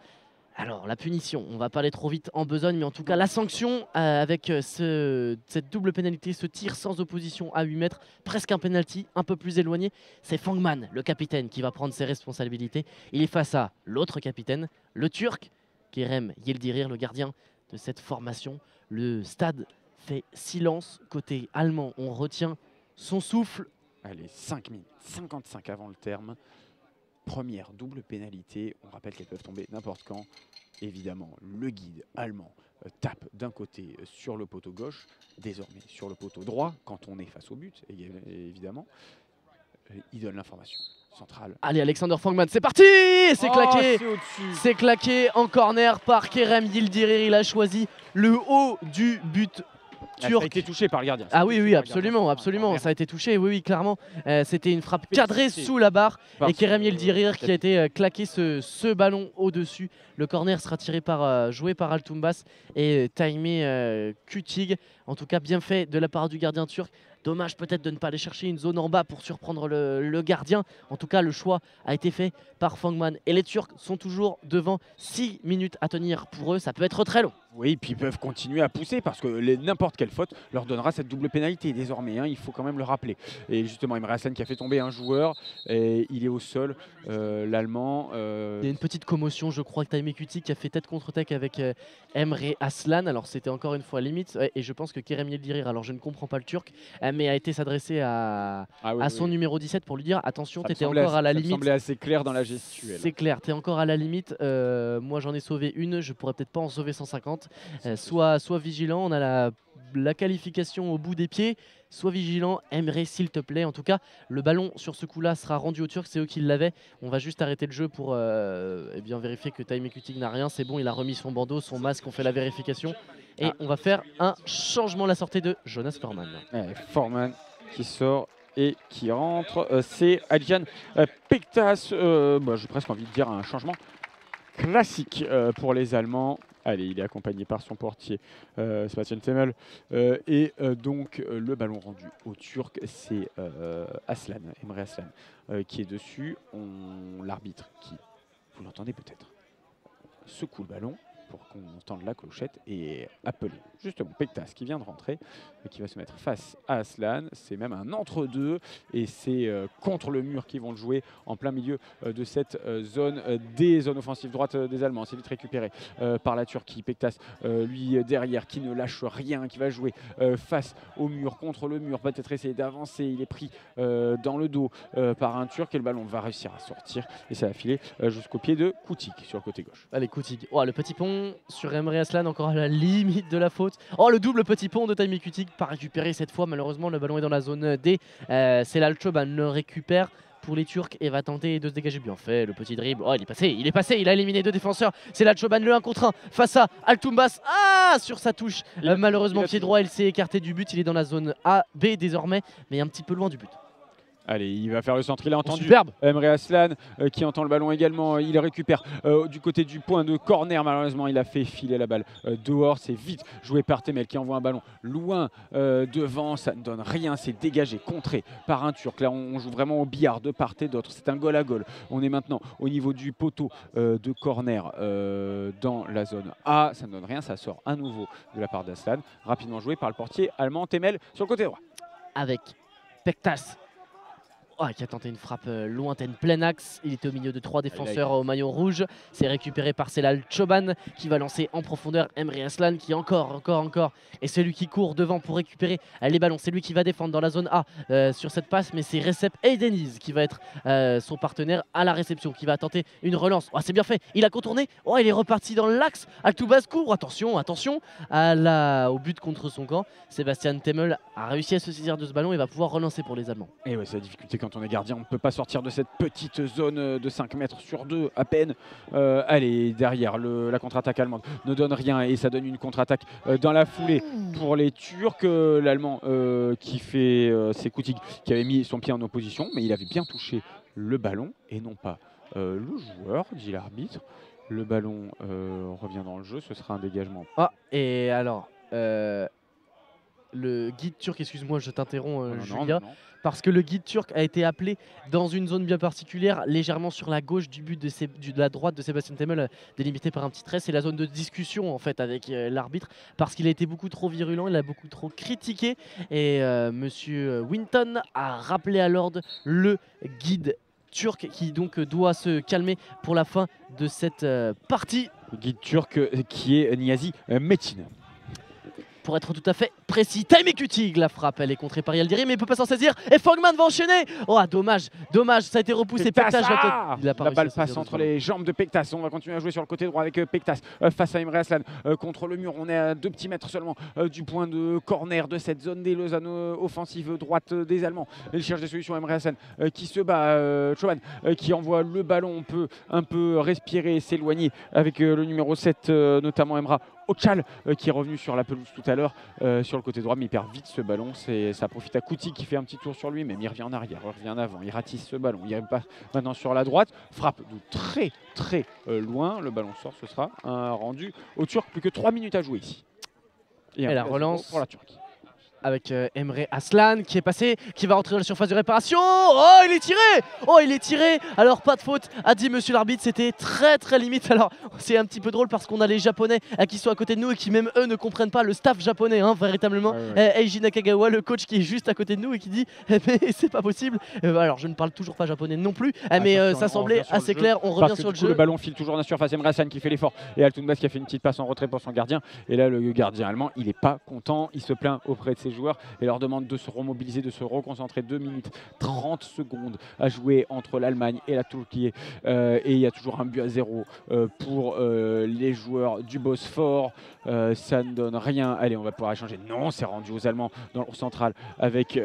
alors la punition, on va pas aller trop vite en besogne, mais en tout cas la sanction avec cette double pénalité, ce tir sans opposition à 8 mètres, presque un penalty, un peu plus éloigné, c'est Fangman, le capitaine, qui va prendre ses responsabilités. Il est face à l'autre capitaine, le Turc, Kerem Yildirim, le gardien de cette formation. Le stade fait silence côté allemand, on retient son souffle. allez, 5 minutes 55 avant le terme. Première double pénalité. On rappelle qu'elles peuvent tomber n'importe quand. Évidemment, le guide allemand tape d'un côté sur le poteau gauche, désormais sur le poteau droit, quand on est face au but, évidemment. Il donne l'information centrale. Allez, Alexander Fangman, c'est parti. C'est claqué. C'est au-dessus. C'est claqué en corner par Kerem Yildirim. Il a choisi le haut du but Ça a turc. été touché par le gardien. Ah oui, Touché oui, par le gardien. absolument, absolument. Ça a été touché, oui, clairement. C'était une frappe cadrée Félicité sous la barre. Par Et Kerem ce- Yildirim qui a été claqué ce ballon au-dessus. Le corner sera tiré joué par Altumbas et Taime Kutig. En tout cas, bien fait de la part du gardien turc. Dommage peut-être de ne pas aller chercher une zone en bas pour surprendre le gardien. En tout cas, le choix a été fait par Fangman. Et les Turcs sont toujours devant. 6 minutes à tenir pour eux. Ça peut être très long. Oui, puis ils peuvent continuer à pousser parce que n'importe quelle faute leur donnera cette double pénalité désormais. Il faut quand même le rappeler. Et justement, Emre Aslan qui a fait tomber un joueur, et il est au sol, l'Allemand. Il y a une petite commotion, je crois que Taime Kutig qui a fait tête contre tête avec Emre Aslan. Alors c'était encore une fois limite. Et je pense que Kerem Yildirim, alors je ne comprends pas le turc, mais a été s'adresser à son numéro 17 pour lui dire attention, t'étais encore à la limite. Ça me semblait assez clair dans la gestuelle. C'est clair, t'es encore à la limite. Moi j'en ai sauvé une, je pourrais peut-être pas en sauver 150. Sois vigilant, on a la qualification au bout des pieds. Sois vigilant, Emre s'il te plaît. En tout cas, le ballon sur ce coup-là sera rendu aux Turcs, c'est eux qui l'avaient. On va juste arrêter le jeu pour bien vérifier que Taime Kutig n'a rien. C'est bon, il a remis son bandeau, son masque, on fait la vérification. Et on va faire un changement, la sortie de Jonas Forman. Forman qui sort et qui rentre. C'est Adjan Pektas. J'ai presque envie de dire un changement classique pour les Allemands. Allez, il est accompagné par son portier, Sebastian Temel. Donc, le ballon rendu au Turc, c'est Aslan, Emre Aslan, qui est dessus. L'arbitre, qui, vous l'entendez peut-être, secoue le ballon pour qu'on entende la clochette et appelé justement Pektas qui vient de rentrer et qui va se mettre face à Aslan. C'est même un entre-deux et c'est contre le mur qu'ils vont le jouer en plein milieu de cette zone des zones offensives droite des Allemands. C'est vite récupéré par la Turquie. Pektas lui derrière qui ne lâche rien, qui va jouer face au mur, contre le mur, peut-être essayer d'avancer. Il est pris dans le dos par un Turc et le ballon va réussir à sortir et ça va filer jusqu'au pied de Kutig sur le côté gauche. Allez, Kutig. Oh, le petit pont sur Emre Aslan, encore à la limite de la faute. Oh, le double petit pont de Taime Kutig, pas récupéré cette fois. Malheureusement, le ballon est dans la zone D. C'est l'Alchoban le récupère pour les Turcs et va tenter de se dégager. Bien fait, le petit dribble. Oh, il est passé, il a éliminé deux défenseurs. C'est l'Alchoban le 1 contre 1 face à Altumbas. Ah, sur sa touche. Malheureusement, pied droit, il s'est écarté du but. Il est dans la zone A, B désormais, mais un petit peu loin du but. Allez, il va faire le centre, il a entendu superbe. Emre Aslan qui entend le ballon également, il récupère du côté du point de corner, malheureusement il a fait filer la balle dehors, c'est vite joué par Temel qui envoie un ballon loin devant, ça ne donne rien, c'est dégagé, contré par un Turc. Là on joue vraiment au billard de part et d'autre, c'est un goal à goal. On est maintenant au niveau du poteau de corner dans la zone A, ça ne donne rien, ça sort à nouveau de la part d'Aslan, rapidement joué par le portier allemand Temel sur le côté droit. Avec Pektas. Qui a tenté une frappe lointaine, plein axe. Il était au milieu de 3 défenseurs au maillot rouge. C'est récupéré par Selal Choban qui va lancer en profondeur Emre Aslan qui encore. Et c'est lui qui court devant pour récupérer les ballons. C'est lui qui va défendre dans la zone A sur cette passe. Mais c'est Recep Eydeniz qui va être son partenaire à la réception, qui va tenter une relance. Oh, c'est bien fait. Il a contourné. Oh, il est reparti dans l'axe. Altumbas couvre. Attention au but contre son camp. Sebastian Temel a réussi à se saisir de ce ballon et va pouvoir relancer pour les Allemands. Et ouais, c'est la difficulté quand on est gardien, on ne peut pas sortir de cette petite zone de 5 mètres sur 2 à peine. Allez, derrière, la contre-attaque allemande ne donne rien et ça donne une contre-attaque dans la foulée pour les Turcs. L'Allemand qui fait c'est Kutig qui avait mis son pied en opposition, mais il avait bien touché le ballon et non pas le joueur, dit l'arbitre. Le ballon revient dans le jeu, ce sera un dégagement. Ah, et alors, le guide turc, excuse-moi, je t'interromps, Julia, parce que le guide turc a été appelé dans une zone bien particulière, légèrement sur la gauche du but de la droite de Sébastien Temmel, délimitée par un petit trait. C'est la zone de discussion en fait avec l'arbitre, parce qu'il a été beaucoup trop virulent, il a beaucoup trop critiqué, et Monsieur Winton a rappelé à l'ordre le guide turc qui donc doit se calmer pour la fin de cette partie. Le guide turc qui est Niazi Metin. Pour être tout à fait précis, Taïm Kutig, la frappe, elle est contrée par Yildirim, mais il ne peut pas s'en saisir. Et Fogman va enchaîner. Oh, dommage, ça a été repoussé. Pektas, la balle passe entre les jambes de Pektas. On va continuer à jouer sur le côté droit avec Pektas face à Emre Aslan contre le mur. On est à 2 petits mètres seulement du point de corner de cette zone des Lausanne, offensive droite des Allemands. Il cherche des solutions. Emre Aslan qui se bat. Choban qui envoie le ballon. On peut un peu respirer et s'éloigner avec le numéro 7, notamment Emra Ochal qui est revenu sur la pelouse tout à l'heure sur le côté droit, mais il perd vite ce ballon. Ça profite à Kouti qui fait un petit tour sur lui, mais il revient en arrière, il revient en avant, il ratisse ce ballon, il pas maintenant sur la droite, frappe de très loin, le ballon sort, ce sera un rendu au Turc, plus que 3 minutes à jouer ici. Et la relance pour la Turquie. Avec Emre Aslan qui est passé, qui va rentrer dans la surface de réparation. Oh, il est tiré. Oh, il est tiré. Alors, pas de faute, a dit monsieur l'arbitre. C'était très limite. Alors, c'est un petit peu drôle parce qu'on a les Japonais qui sont à côté de nous et qui, même eux, ne comprennent pas le staff japonais, hein, véritablement. Eiji Nakagawa, le coach qui est juste à côté de nous et qui dit mais c'est pas possible. Alors, je ne parle toujours pas japonais non plus, mais ça semblait assez clair. On revient sur le jeu. Le ballon file toujours dans la surface. Emre Aslan qui fait l'effort et Altunbas qui a fait une petite passe en retrait pour son gardien. Et là, le gardien allemand, il n'est pas content. Il se plaint auprès de ses joueurs et leur demande de se remobiliser, de se reconcentrer. 2 minutes 30 secondes à jouer entre l'Allemagne et la Turquie et il y a toujours un but à 0 pour les joueurs du Bosphore. Ça ne donne rien. Allez, on va pouvoir échanger. Non, c'est rendu aux Allemands dans le central avec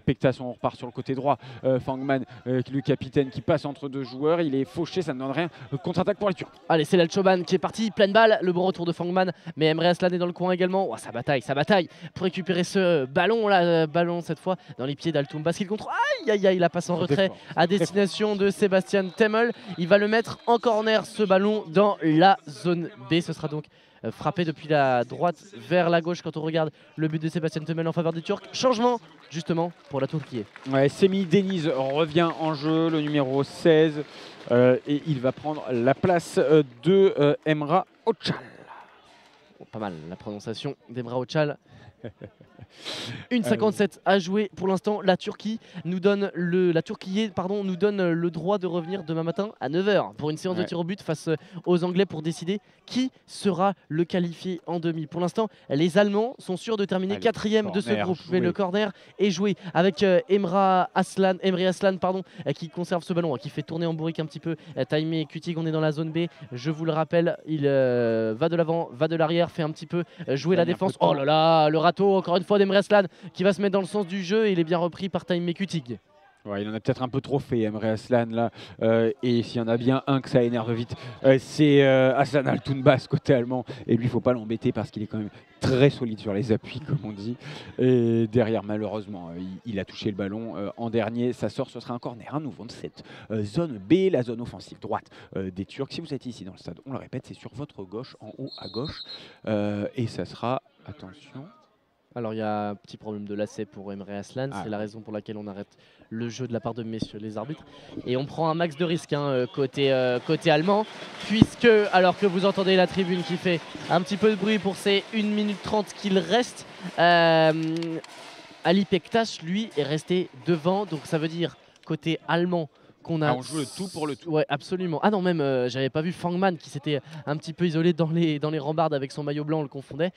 Pektas. On repart sur le côté droit. Fangman, le capitaine qui passe entre 2 joueurs, il est fauché, ça ne donne rien. Contre-attaque pour les Turcs. Allez, c'est l'Al-Choban qui est parti, pleine balle, le bon retour de Fangman, mais Emre Aslan est dans le coin également. Oh, ça bataille pour récupérer ce ballon là, ballon cette fois dans les pieds d'Altumbas qui le contrôle. Aïe, la passe en retrait à destination de Sébastien Temmel. Il va le mettre en corner, ce ballon, dans la zone B. Ce sera donc frappé depuis la droite vers la gauche quand on regarde le but de Sébastien Temmel en faveur des Turcs. Changement justement pour la Turquie. Ouais, Semih Deniz revient en jeu, le numéro 16, et il va prendre la place de Emra Ochal. Pas mal la prononciation d'Emra Ochal. 1,57 à jouer pour l'instant. La Turquie nous donne le droit de revenir demain matin à 9h pour une séance de tir au but face aux Anglais pour décider qui sera le qualifié en demi. Pour l'instant, les Allemands sont sûrs de terminer 4e de ce groupe. Mais le corner est joué avec Emre Aslan qui conserve ce ballon, qui fait tourner en bourrique un petit peu. Taïm Kutig, on est dans la zone B. Je vous le rappelle, il va de l'avant, va de l'arrière, fait un petit peu jouer la défense. Oh là là, le râteau encore une fois d'Emre Aslan qui va se mettre dans le sens du jeu et il est bien repris par Taïm Kutig. Ouais, il en a peut-être un peu trop fait, Emre Aslan là. Et s'il y en a bien un que ça énerve vite, c'est Aslan Altunbas côté allemand. Et lui, il ne faut pas l'embêter parce qu'il est quand même très solide sur les appuis, comme on dit. Et derrière, malheureusement, il a touché le ballon en dernier. Ça sort, ce sera un corner à nouveau de cette zone B, la zone offensive droite des Turcs. Si vous êtes ici dans le stade, on le répète, c'est sur votre gauche, en haut à gauche. Et ça sera, attention... Alors il y a un petit problème de lacet pour Emre Aslan, c'est la raison pour laquelle on arrête le jeu de la part de messieurs les arbitres. Et on prend un max de risque côté allemand, puisque alors que vous entendez la tribune qui fait un petit peu de bruit pour ces 1 minute 30 qu'il reste, Ali Pektas lui est resté devant, donc ça veut dire côté allemand qu'on a... on joue le tout pour le tout. Ouais, absolument. Ah non, même, j'avais pas vu Fangman qui s'était un petit peu isolé dans les rambardes avec son maillot blanc, on le confondait.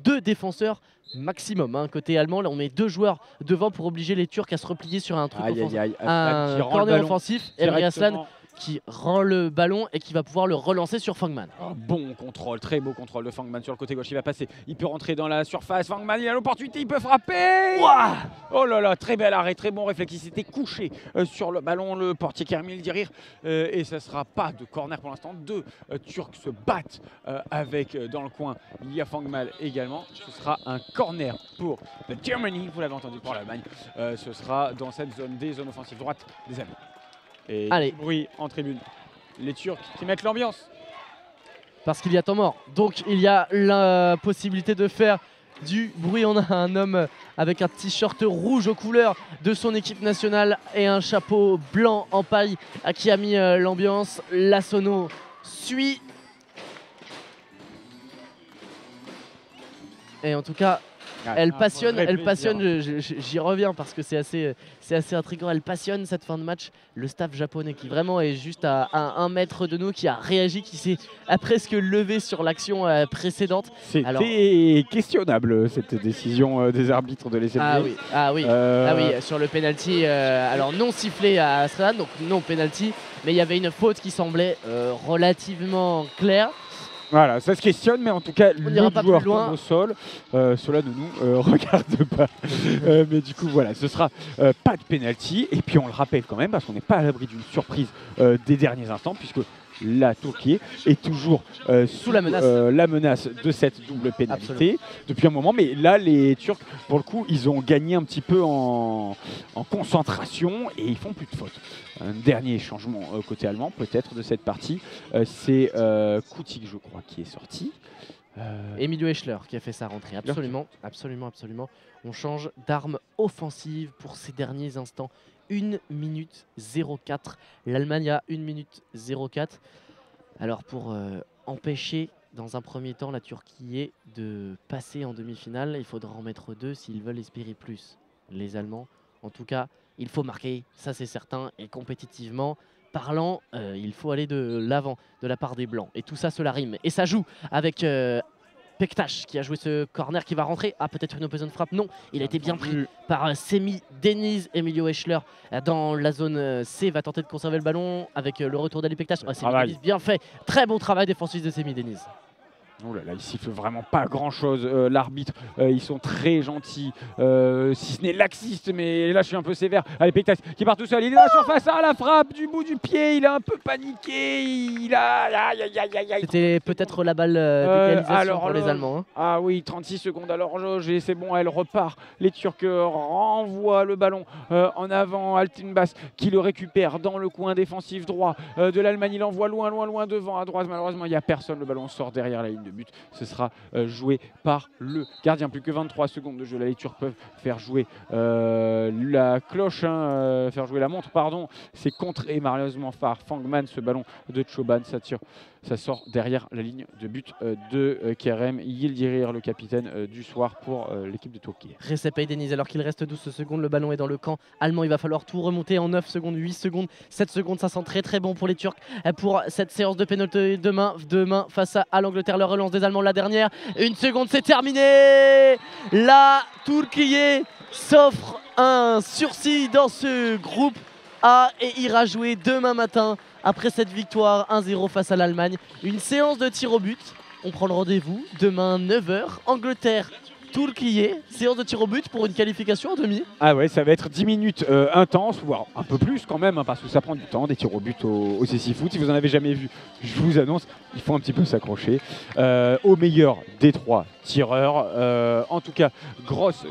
2 défenseurs maximum, côté allemand. Là, on met 2 joueurs devant pour obliger les Turcs à se replier sur un truc offensif. Un corner offensif. Emre Aslan qui rend le ballon et qui va pouvoir le relancer sur Fangman. Un bon contrôle, très beau contrôle de Fangman sur le côté gauche. Il va passer, il peut rentrer dans la surface. Fangman, il a l'opportunité, il peut frapper. Ouah, Oh là là, très bel arrêt, très bon réflexe. Il s'était couché sur le ballon, le portier Kerem Yildirim. Et ça ne sera pas de corner pour l'instant. Deux Turcs se battent avec dans le coin. Il y a Fangman également. Ce sera un corner pour the Germany. Vous l'avez entendu, pour l'Allemagne. Ce sera dans cette zone des zones offensives droites des Allemands. Et allez, bruit en tribune. Les Turcs qui mettent l'ambiance. parce qu'il y a temps mort. Donc il y a la possibilité de faire du bruit. On a un homme avec un t-shirt rouge aux couleurs de son équipe nationale et un chapeau blanc en paille qui a mis l'ambiance. La sono suit. Et en tout cas, elle passionne, j'y reviens parce que c'est assez intriguant. Elle passionne cette fin de match. Le staff japonais qui vraiment est juste à 1 mètre de nous, qui a réagi, qui a presque levé sur l'action précédente. C'était questionnable cette décision des arbitres de laisser le oui, sur le penalty. Alors non sifflé à Astran, donc non penalty, mais il y avait une faute qui semblait relativement claire. Voilà, ça se questionne, mais en tout cas, on n'ira pas plus loin. Tombe au sol. Cela ne nous regarde pas. Mais du coup, voilà, ce sera pas de penalty. Et puis, on le rappelle quand même, parce qu'on n'est pas à l'abri d'une surprise des derniers instants, puisque la Turquie est toujours sous la menace de cette double pénalité depuis un moment. Mais là, les Turcs, pour le coup, ils ont gagné un petit peu en concentration et ils font plus de fautes. Un dernier changement côté allemand, peut-être, de cette partie, c'est Koutik, je crois, qui est sorti. Emilio Eschler qui a fait sa rentrée, absolument. On change d'arme offensive pour ces derniers instants. 1 minute 04. L'Allemagne a 1 minute 04. Alors pour empêcher dans un premier temps la Turquie de passer en demi-finale, il faudra en mettre 2 s'ils veulent espérer plus. Les Allemands, en tout cas, il faut marquer, ça c'est certain, et compétitivement parlant, il faut aller de l'avant de la part des Blancs. Et tout ça, cela rime. Et ça joue avec Pektaş qui a joué ce corner qui va rentrer. Ah, peut-être une opposition de frappe. Non, il a été bien pris par Semih Deniz. Emilio Eschler dans la zone C va tenter de conserver le ballon avec le retour d'Ali Pektaş. Semih Deniz, bien fait. Très bon travail défensif de Semih Deniz. Oh là là, il siffle vraiment pas grand chose, l'arbitre. Ils sont très gentils, si ce n'est laxiste, mais là je suis un peu sévère. Allez, Pektaş qui part tout seul, il est dans la surface, la frappe du bout du pied, il a un peu paniqué, C'était peut-être la balle d'égalisation pour les Allemands. Hein. Ah oui, 36 secondes à l'horloge et c'est bon, elle repart. Les Turcs renvoient le ballon en avant, Altinbas qui le récupère dans le coin défensif droit de l'Allemagne. Il envoie loin devant à droite, malheureusement il n'y a personne, le ballon sort derrière la ligne de but. Ce sera joué par le gardien. Plus que 23 secondes de jeu. Là, les Turcs peuvent faire jouer la cloche, faire jouer la montre, pardon. C'est contré malheureusement par Fangman, ce ballon de Çoban. Ça sort derrière la ligne de but de Kerem Yildirim, le capitaine du soir pour l'équipe de Turquie. Recep Aydeniz, alors qu'il reste 12 secondes, le ballon est dans le camp allemand. Il va falloir tout remonter en 9 secondes, 8 secondes, 7 secondes. Ça sent très bon pour les Turcs pour cette séance de pénalité demain face à l'Angleterre. La relance des Allemands, la dernière. 1 seconde, c'est terminé. La Turquie s'offre un sursis dans ce groupe A et ira jouer demain matin après cette victoire 1-0 face à l'Allemagne. Une séance de tir au but. On prend le rendez-vous demain 9h. Angleterre, Turquie, séance de tir au but pour une qualification en demi. Ah ouais, ça va être 10 minutes intenses, voire un peu plus quand même, hein, parce que ça prend du temps, des tirs au but au CC Foot. Si vous en avez jamais vu, je vous annonce, il faut un petit peu s'accrocher. Au meilleur des 3 tireurs. En tout cas, grosse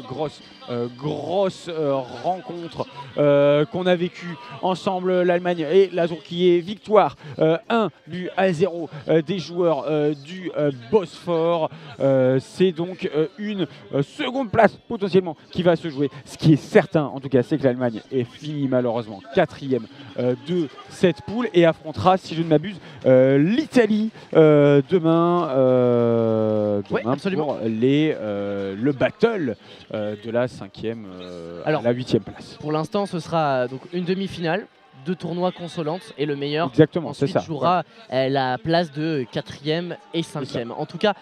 rencontre qu'on a vécue ensemble, l'Allemagne et la Turquie. Victoire 1-0 des joueurs du Bosphore. C'est donc une seconde place potentiellement qui va se jouer. Ce qui est certain, en tout cas, c'est que l'Allemagne est finie malheureusement 4e de cette poule et affrontera, si je ne m'abuse, l'Italie demain, ouais, pour le battle de la 5e à la 8e place. Pour l'instant, ce sera donc une demi-finale, 2 tournois consolantes et le meilleur exactement, ensuite ça jouera la place de 4e et 5e. En tout cas,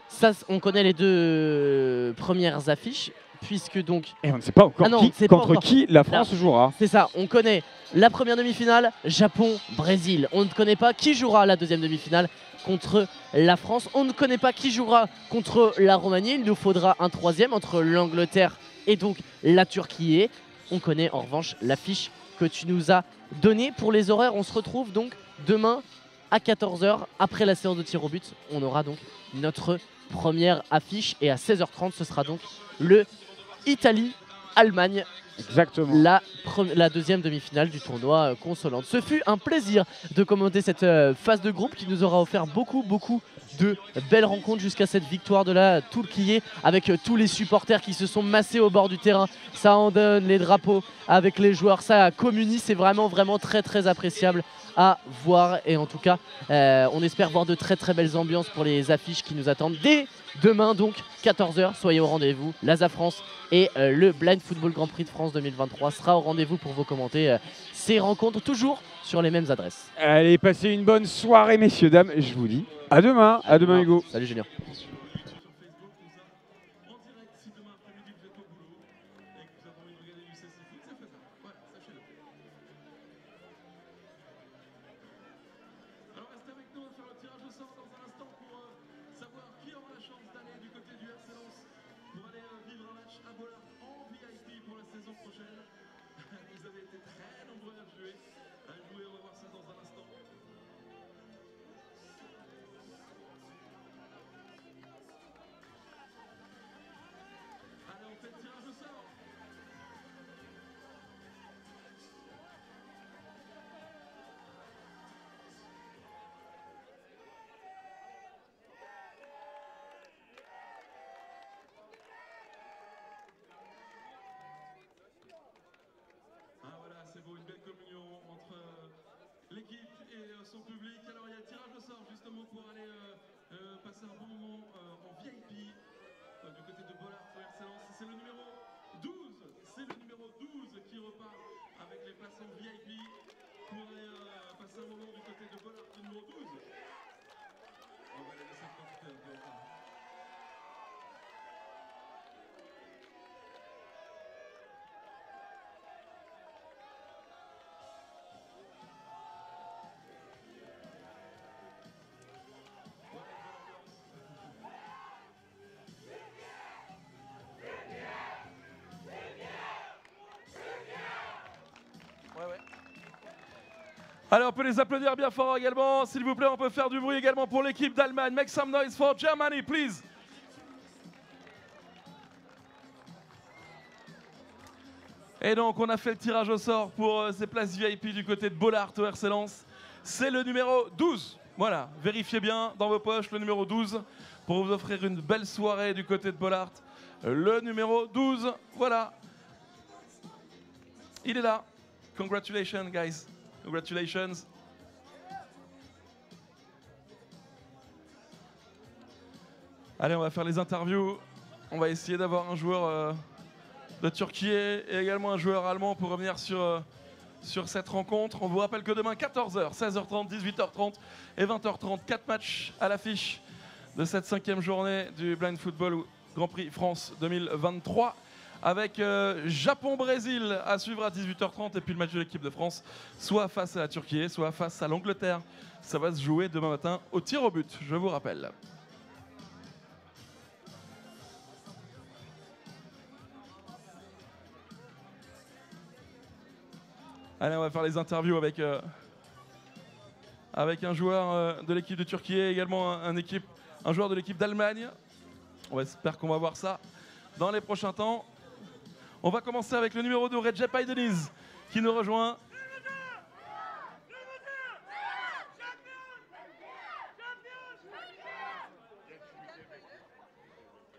ça, on connaît les 2 premières affiches. puisque donc Et on ne sait pas encore Ah non, on ne sait pas contre encore. qui la France jouera. c'est ça, on connaît la première demi-finale, Japon-Brésil. On ne connaît pas qui jouera la deuxième demi-finale contre la France. On ne connaît pas qui jouera contre la Roumanie. Il nous faudra un troisième entre l'Angleterre et donc la Turquie. On connaît en revanche l'affiche que tu nous as donnée. Pour les horaires, on se retrouve donc demain à 14 h après la séance de tir au but. On aura donc notre première affiche et à 16 h 30, ce sera donc le Italie-Allemagne. Exactement. La deuxième demi-finale du tournoi Consolante. Ce fut un plaisir de commenter cette phase de groupe qui nous aura offert beaucoup de belles rencontres jusqu'à cette victoire de la Turquie avec tous les supporters qui se sont massés au bord du terrain. Ça en donne les drapeaux avec les joueurs, ça communie, c'est vraiment très appréciable à voir. Et en tout cas, on espère voir de très belles ambiances pour les affiches qui nous attendent dès demain, donc 14 h. Soyez au rendez-vous. L'ASA France et le Blind Football Grand Prix de France 2023 sera au rendez-vous pour vous commenter ces rencontres, toujours sur les mêmes adresses. Allez, passez une bonne soirée, messieurs, dames. Je vous dis à demain. À demain, Hugo. Salut, Julien. Une belle communion entre l'équipe et son public. Alors il y a le tirage au sort justement pour aller passer un bon moment en VIP du côté de Bollard pour Excellence. C'est le numéro 12. C'est le numéro 12 qui repart avec les places en VIP pour aller passer un moment du côté de Bollard, le numéro 12. On va les laisser profiter un peu encore. Allez, on peut les applaudir bien fort également. S'il vous plaît, on peut faire du bruit également pour l'équipe d'Allemagne. Make some noise for Germany, please. Et donc, on a fait le tirage au sort pour ces places VIP du côté de Bollard au RC Lens. C'est le numéro 12. Voilà, vérifiez bien dans vos poches le numéro 12 pour vous offrir une belle soirée du côté de Bollard. Le numéro 12, voilà. Il est là. Congratulations, guys. Congratulations. Allez, on va faire les interviews. On va essayer d'avoir un joueur de Turquie et également un joueur allemand pour revenir sur cette rencontre. On vous rappelle que demain, 14 h, 16 h 30, 18 h 30 et 20 h 30, 4 matchs à l'affiche de cette 5e journée du Blind Football Grand Prix France 2023. Avec Japon-Brésil à suivre à 18 h 30 et puis le match de l'équipe de France, soit face à la Turquie, soit face à l'Angleterre. Ça va se jouer demain matin au tir au but, je vous rappelle. Allez, on va faire les interviews avec un joueur de l'équipe de Turquie et également un joueur de l'équipe d'Allemagne. On espère qu'on va voir ça dans les prochains temps. On va commencer avec le numéro 2, Recep Aydeniz, qui nous rejoint.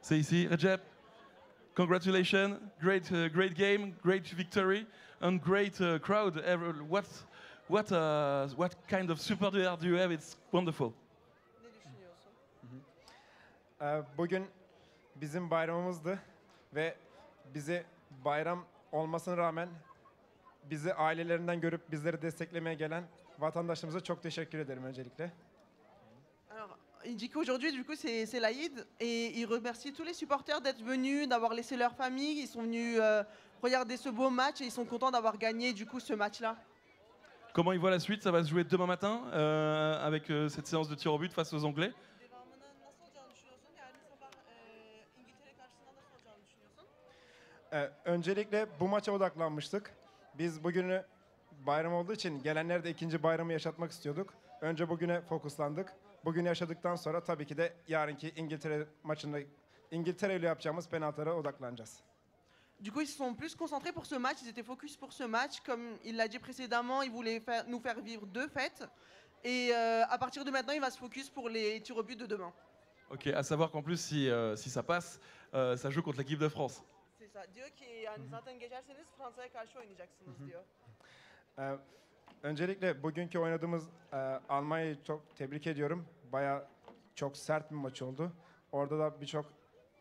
C'est ici, Recep. Congratulations, great game, great victory, and great crowd. What kind of support do you have? It's wonderful. Bugün bizim bayramımızdı ve bize bayram olmasına rağmen bizi ailelerinden görüp bizleri desteklemeye gelen vatandaşlarımıza çok teşekkür ederim öncelikle. Alors, il dit qu'aujourd'hui, du coup, c'est l'Aïd et il remercie tous les supporters d'être venus, d'avoir laissé leur famille. Ils sont venus regarder ce beau match et ils sont contents d'avoir gagné, du coup, ce match-là. Comment il voit la suite? Ça va se jouer demain matin avec cette séance de tir au but face aux Anglais. Öncelikle bu maça odaklanmıştık. Biz bugünü bayram olduğu için gelenlere de ikinci bayramı yaşatmak istiyorduk. Önce bugüne fokuslandık. Bugünü yaşadıktan sonra tabii ki de yarınki İngiltere maçında İngiltere ile yapacağımız penaltılara odaklanacağız. Du coup, ils se sont plus concentrés pour ce match, ils étaient focus pour ce match. Comme il l'a dit précédemment, il voulait nous faire vivre deux fêtes. Et à partir de maintenant, il va se focus pour les tirs au but de demain. Ok, à savoir qu'en plus, si ça passe, ça joue contre l'équipe de France. C'est ça. Diyor ki yani zaten geçerseniz Fransa'ya karşı oynayacaksınız diyor. Öncelikle bugünkü oynadığımız Almanya'yı çok tebrik ediyorum. Baya çok sert bir maç oldu. Orada da birçok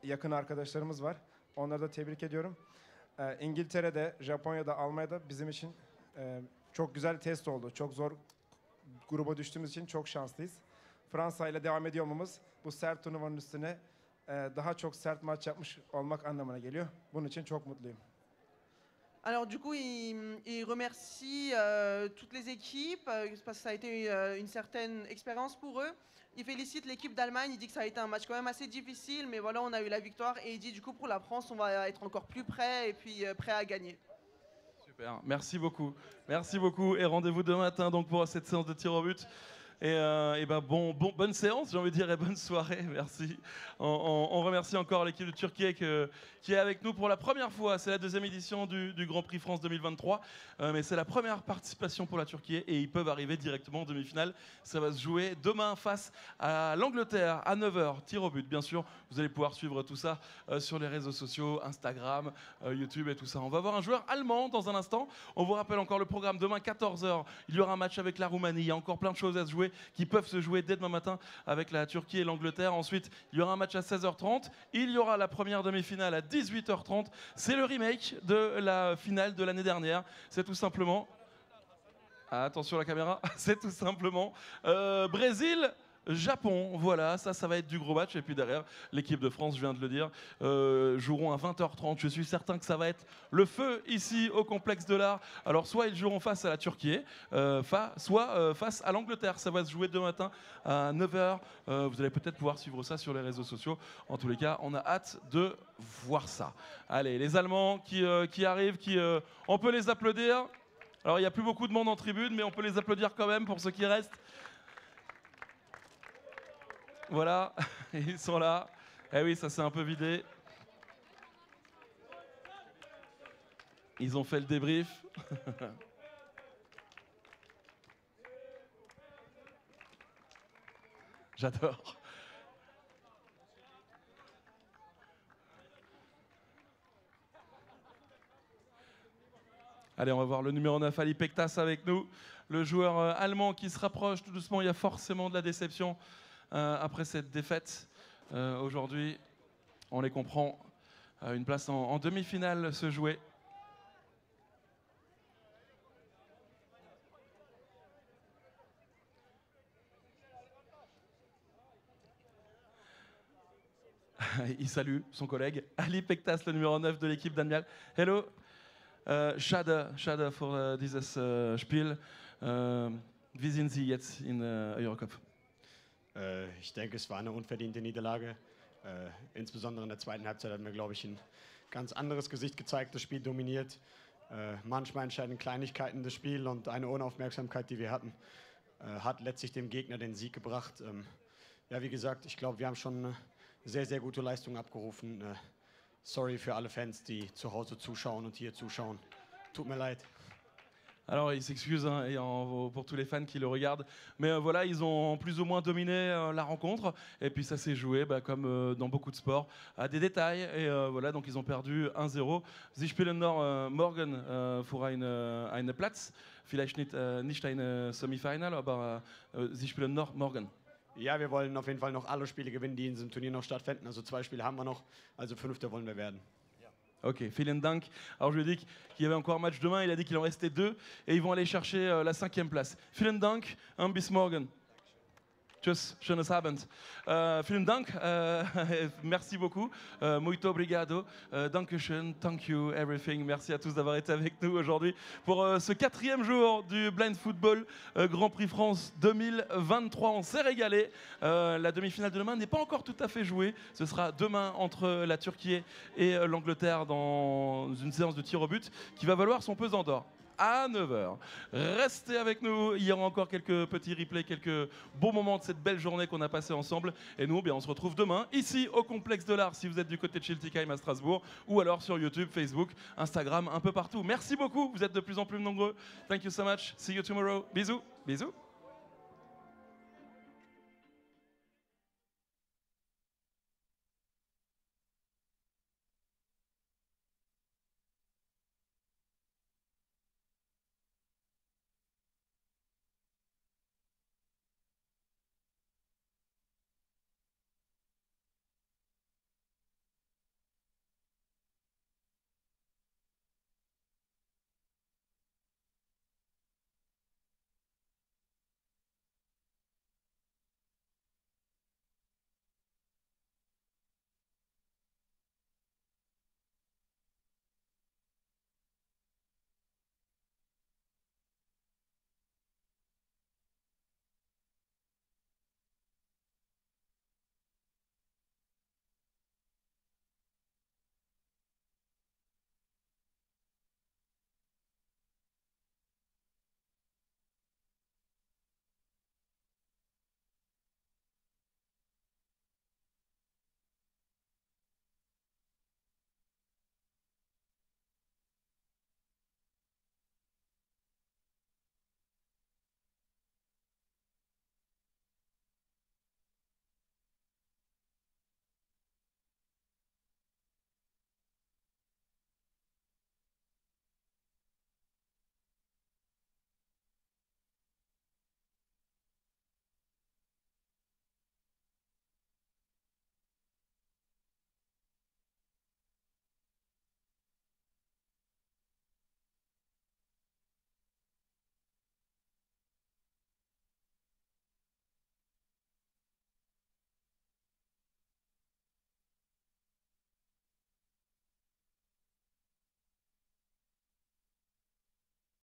yakın arkadaşlarımız var. Onları da tebrik ediyorum. İngiltere'de, Japonya'da, Almanya'da bizim için çok güzel test oldu. Çok zor gruba düştüğümüz için çok şanslıyız. Fransa ile devam ediyor olmamız bu sert turnuvanın üstüne daha çok sert maç yapmış olmak anlamına geliyor. Bunun için çok mutluyum. Alors du coup, il remercie toutes les équipes parce que ça a été une certaine expérience pour eux. Il félicite l'équipe d'Allemagne, il dit que ça a été un match quand même assez difficile, mais voilà, on a eu la victoire et il dit du coup pour la France, on va être encore plus prêt et puis prêt à gagner. Super, merci beaucoup. Merci beaucoup et rendez-vous demain matin donc pour cette séance de tir au but. Et ben bonne séance, j'ai envie de dire, et bonne soirée, merci. On remercie encore l'équipe de Turquie qui est avec nous pour la première fois. C'est la deuxième édition du Grand Prix France 2023, mais c'est la première participation pour la Turquie et ils peuvent arriver directement en demi-finale. Ça va se jouer demain face à l'Angleterre à 9h, tir au but. Bien sûr, vous allez pouvoir suivre tout ça sur les réseaux sociaux, Instagram, YouTube et tout ça. On va voir un joueur allemand dans un instant. On vous rappelle encore le programme. Demain 14h, il y aura un match avec la Roumanie. Il y a encore plein de choses à se jouer qui peuvent se jouer dès demain matin avec la Turquie et l'Angleterre. Ensuite, il y aura un match à 16h30. Il y aura la première demi-finale à 18h30. C'est le remake de la finale de l'année dernière. C'est tout simplement... Attention à la caméra. C'est tout simplement Brésil... Japon, voilà, ça va être du gros match. Et puis derrière, l'équipe de France, je viens de le dire, joueront à 20h30. Je suis certain que ça va être le feu ici au complexe de l'Art. Alors soit ils joueront face à la Turquie, soit face à l'Angleterre. Ça va se jouer demain matin à 9h. Vous allez peut-être pouvoir suivre ça sur les réseaux sociaux. En tous les cas, on a hâte de voir ça. Allez, les Allemands qui arrivent, on peut les applaudir. Alors il n'y a plus beaucoup de monde en tribune, mais on peut les applaudir quand même pour ceux qui restent. Voilà, ils sont là. Eh oui, ça s'est un peu vidé. Ils ont fait le débrief. J'adore. Allez, on va voir le numéro 9, Ali Pektas avec nous. Le joueur allemand qui se rapproche tout doucement. Il y a forcément de la déception. Après cette défaite, aujourd'hui, on les comprend, une place en demi-finale se jouer. Il salue son collègue, Ali Pektas, le numéro 9 de l'équipe d'Animal. Hello, schade für dieses Spiel. Wie sind Sie jetzt in Eurocup? Ich denke, es war eine unverdiente Niederlage. Insbesondere in der zweiten Halbzeit hat mir, glaube ich, ein ganz anderes Gesicht gezeigt, das Spiel dominiert. Manchmal entscheiden Kleinigkeiten das Spiel und eine Unaufmerksamkeit, die wir hatten, hat letztlich dem Gegner den Sieg gebracht. Ja, wie gesagt, ich glaube, wir haben schon eine sehr, sehr gute Leistung abgerufen. Sorry für alle Fans, die zu Hause zuschauen und hier zuschauen. Tut mir leid. Alors il s'excuse pour tous les fans qui le regardent, mais voilà, ils ont plus ou moins dominé la rencontre, et puis ça s'est joué comme dans beaucoup de sports, à des détails, et voilà, donc ils ont perdu 1-0. Sie spielen noch morgen für eine Platz, vielleicht nicht eine Semifinal, aber sie spielen noch morgen. Ja, wir wollen auf jeden Fall noch alle Spiele gewinnen, die in diesem Turnier noch stattfinden. Also 2 Spiele haben wir noch, also 5. wollen wir werden. Ok, vielen Dank. Alors je lui ai dit qu'il y avait encore un match demain, il a dit qu'il en restait 2 et ils vont aller chercher la 5e place. Vielen Dank, bis morgen. Tschüss, schönes Abend. Vielen Dank, merci beaucoup. Muito obrigado, dankeschön, thank you, everything. Merci à tous d'avoir été avec nous aujourd'hui pour ce 4e jour du Blind Football Grand Prix France 2023. On s'est régalé. La demi-finale de demain n'est pas encore tout à fait jouée. Ce sera demain entre la Turquie et l'Angleterre dans une séance de tir au but qui va valoir son pesant d'or à 9h. Restez avec nous, il y aura encore quelques petits replays, quelques beaux moments de cette belle journée qu'on a passée ensemble. Et nous, on se retrouve demain, ici au Complexe de l'Art, si vous êtes du côté de Schiltigheim à Strasbourg, ou alors sur YouTube, Facebook, Instagram, un peu partout. Merci beaucoup, vous êtes de plus en plus nombreux. Thank you so much, see you tomorrow. Bisous, bisous.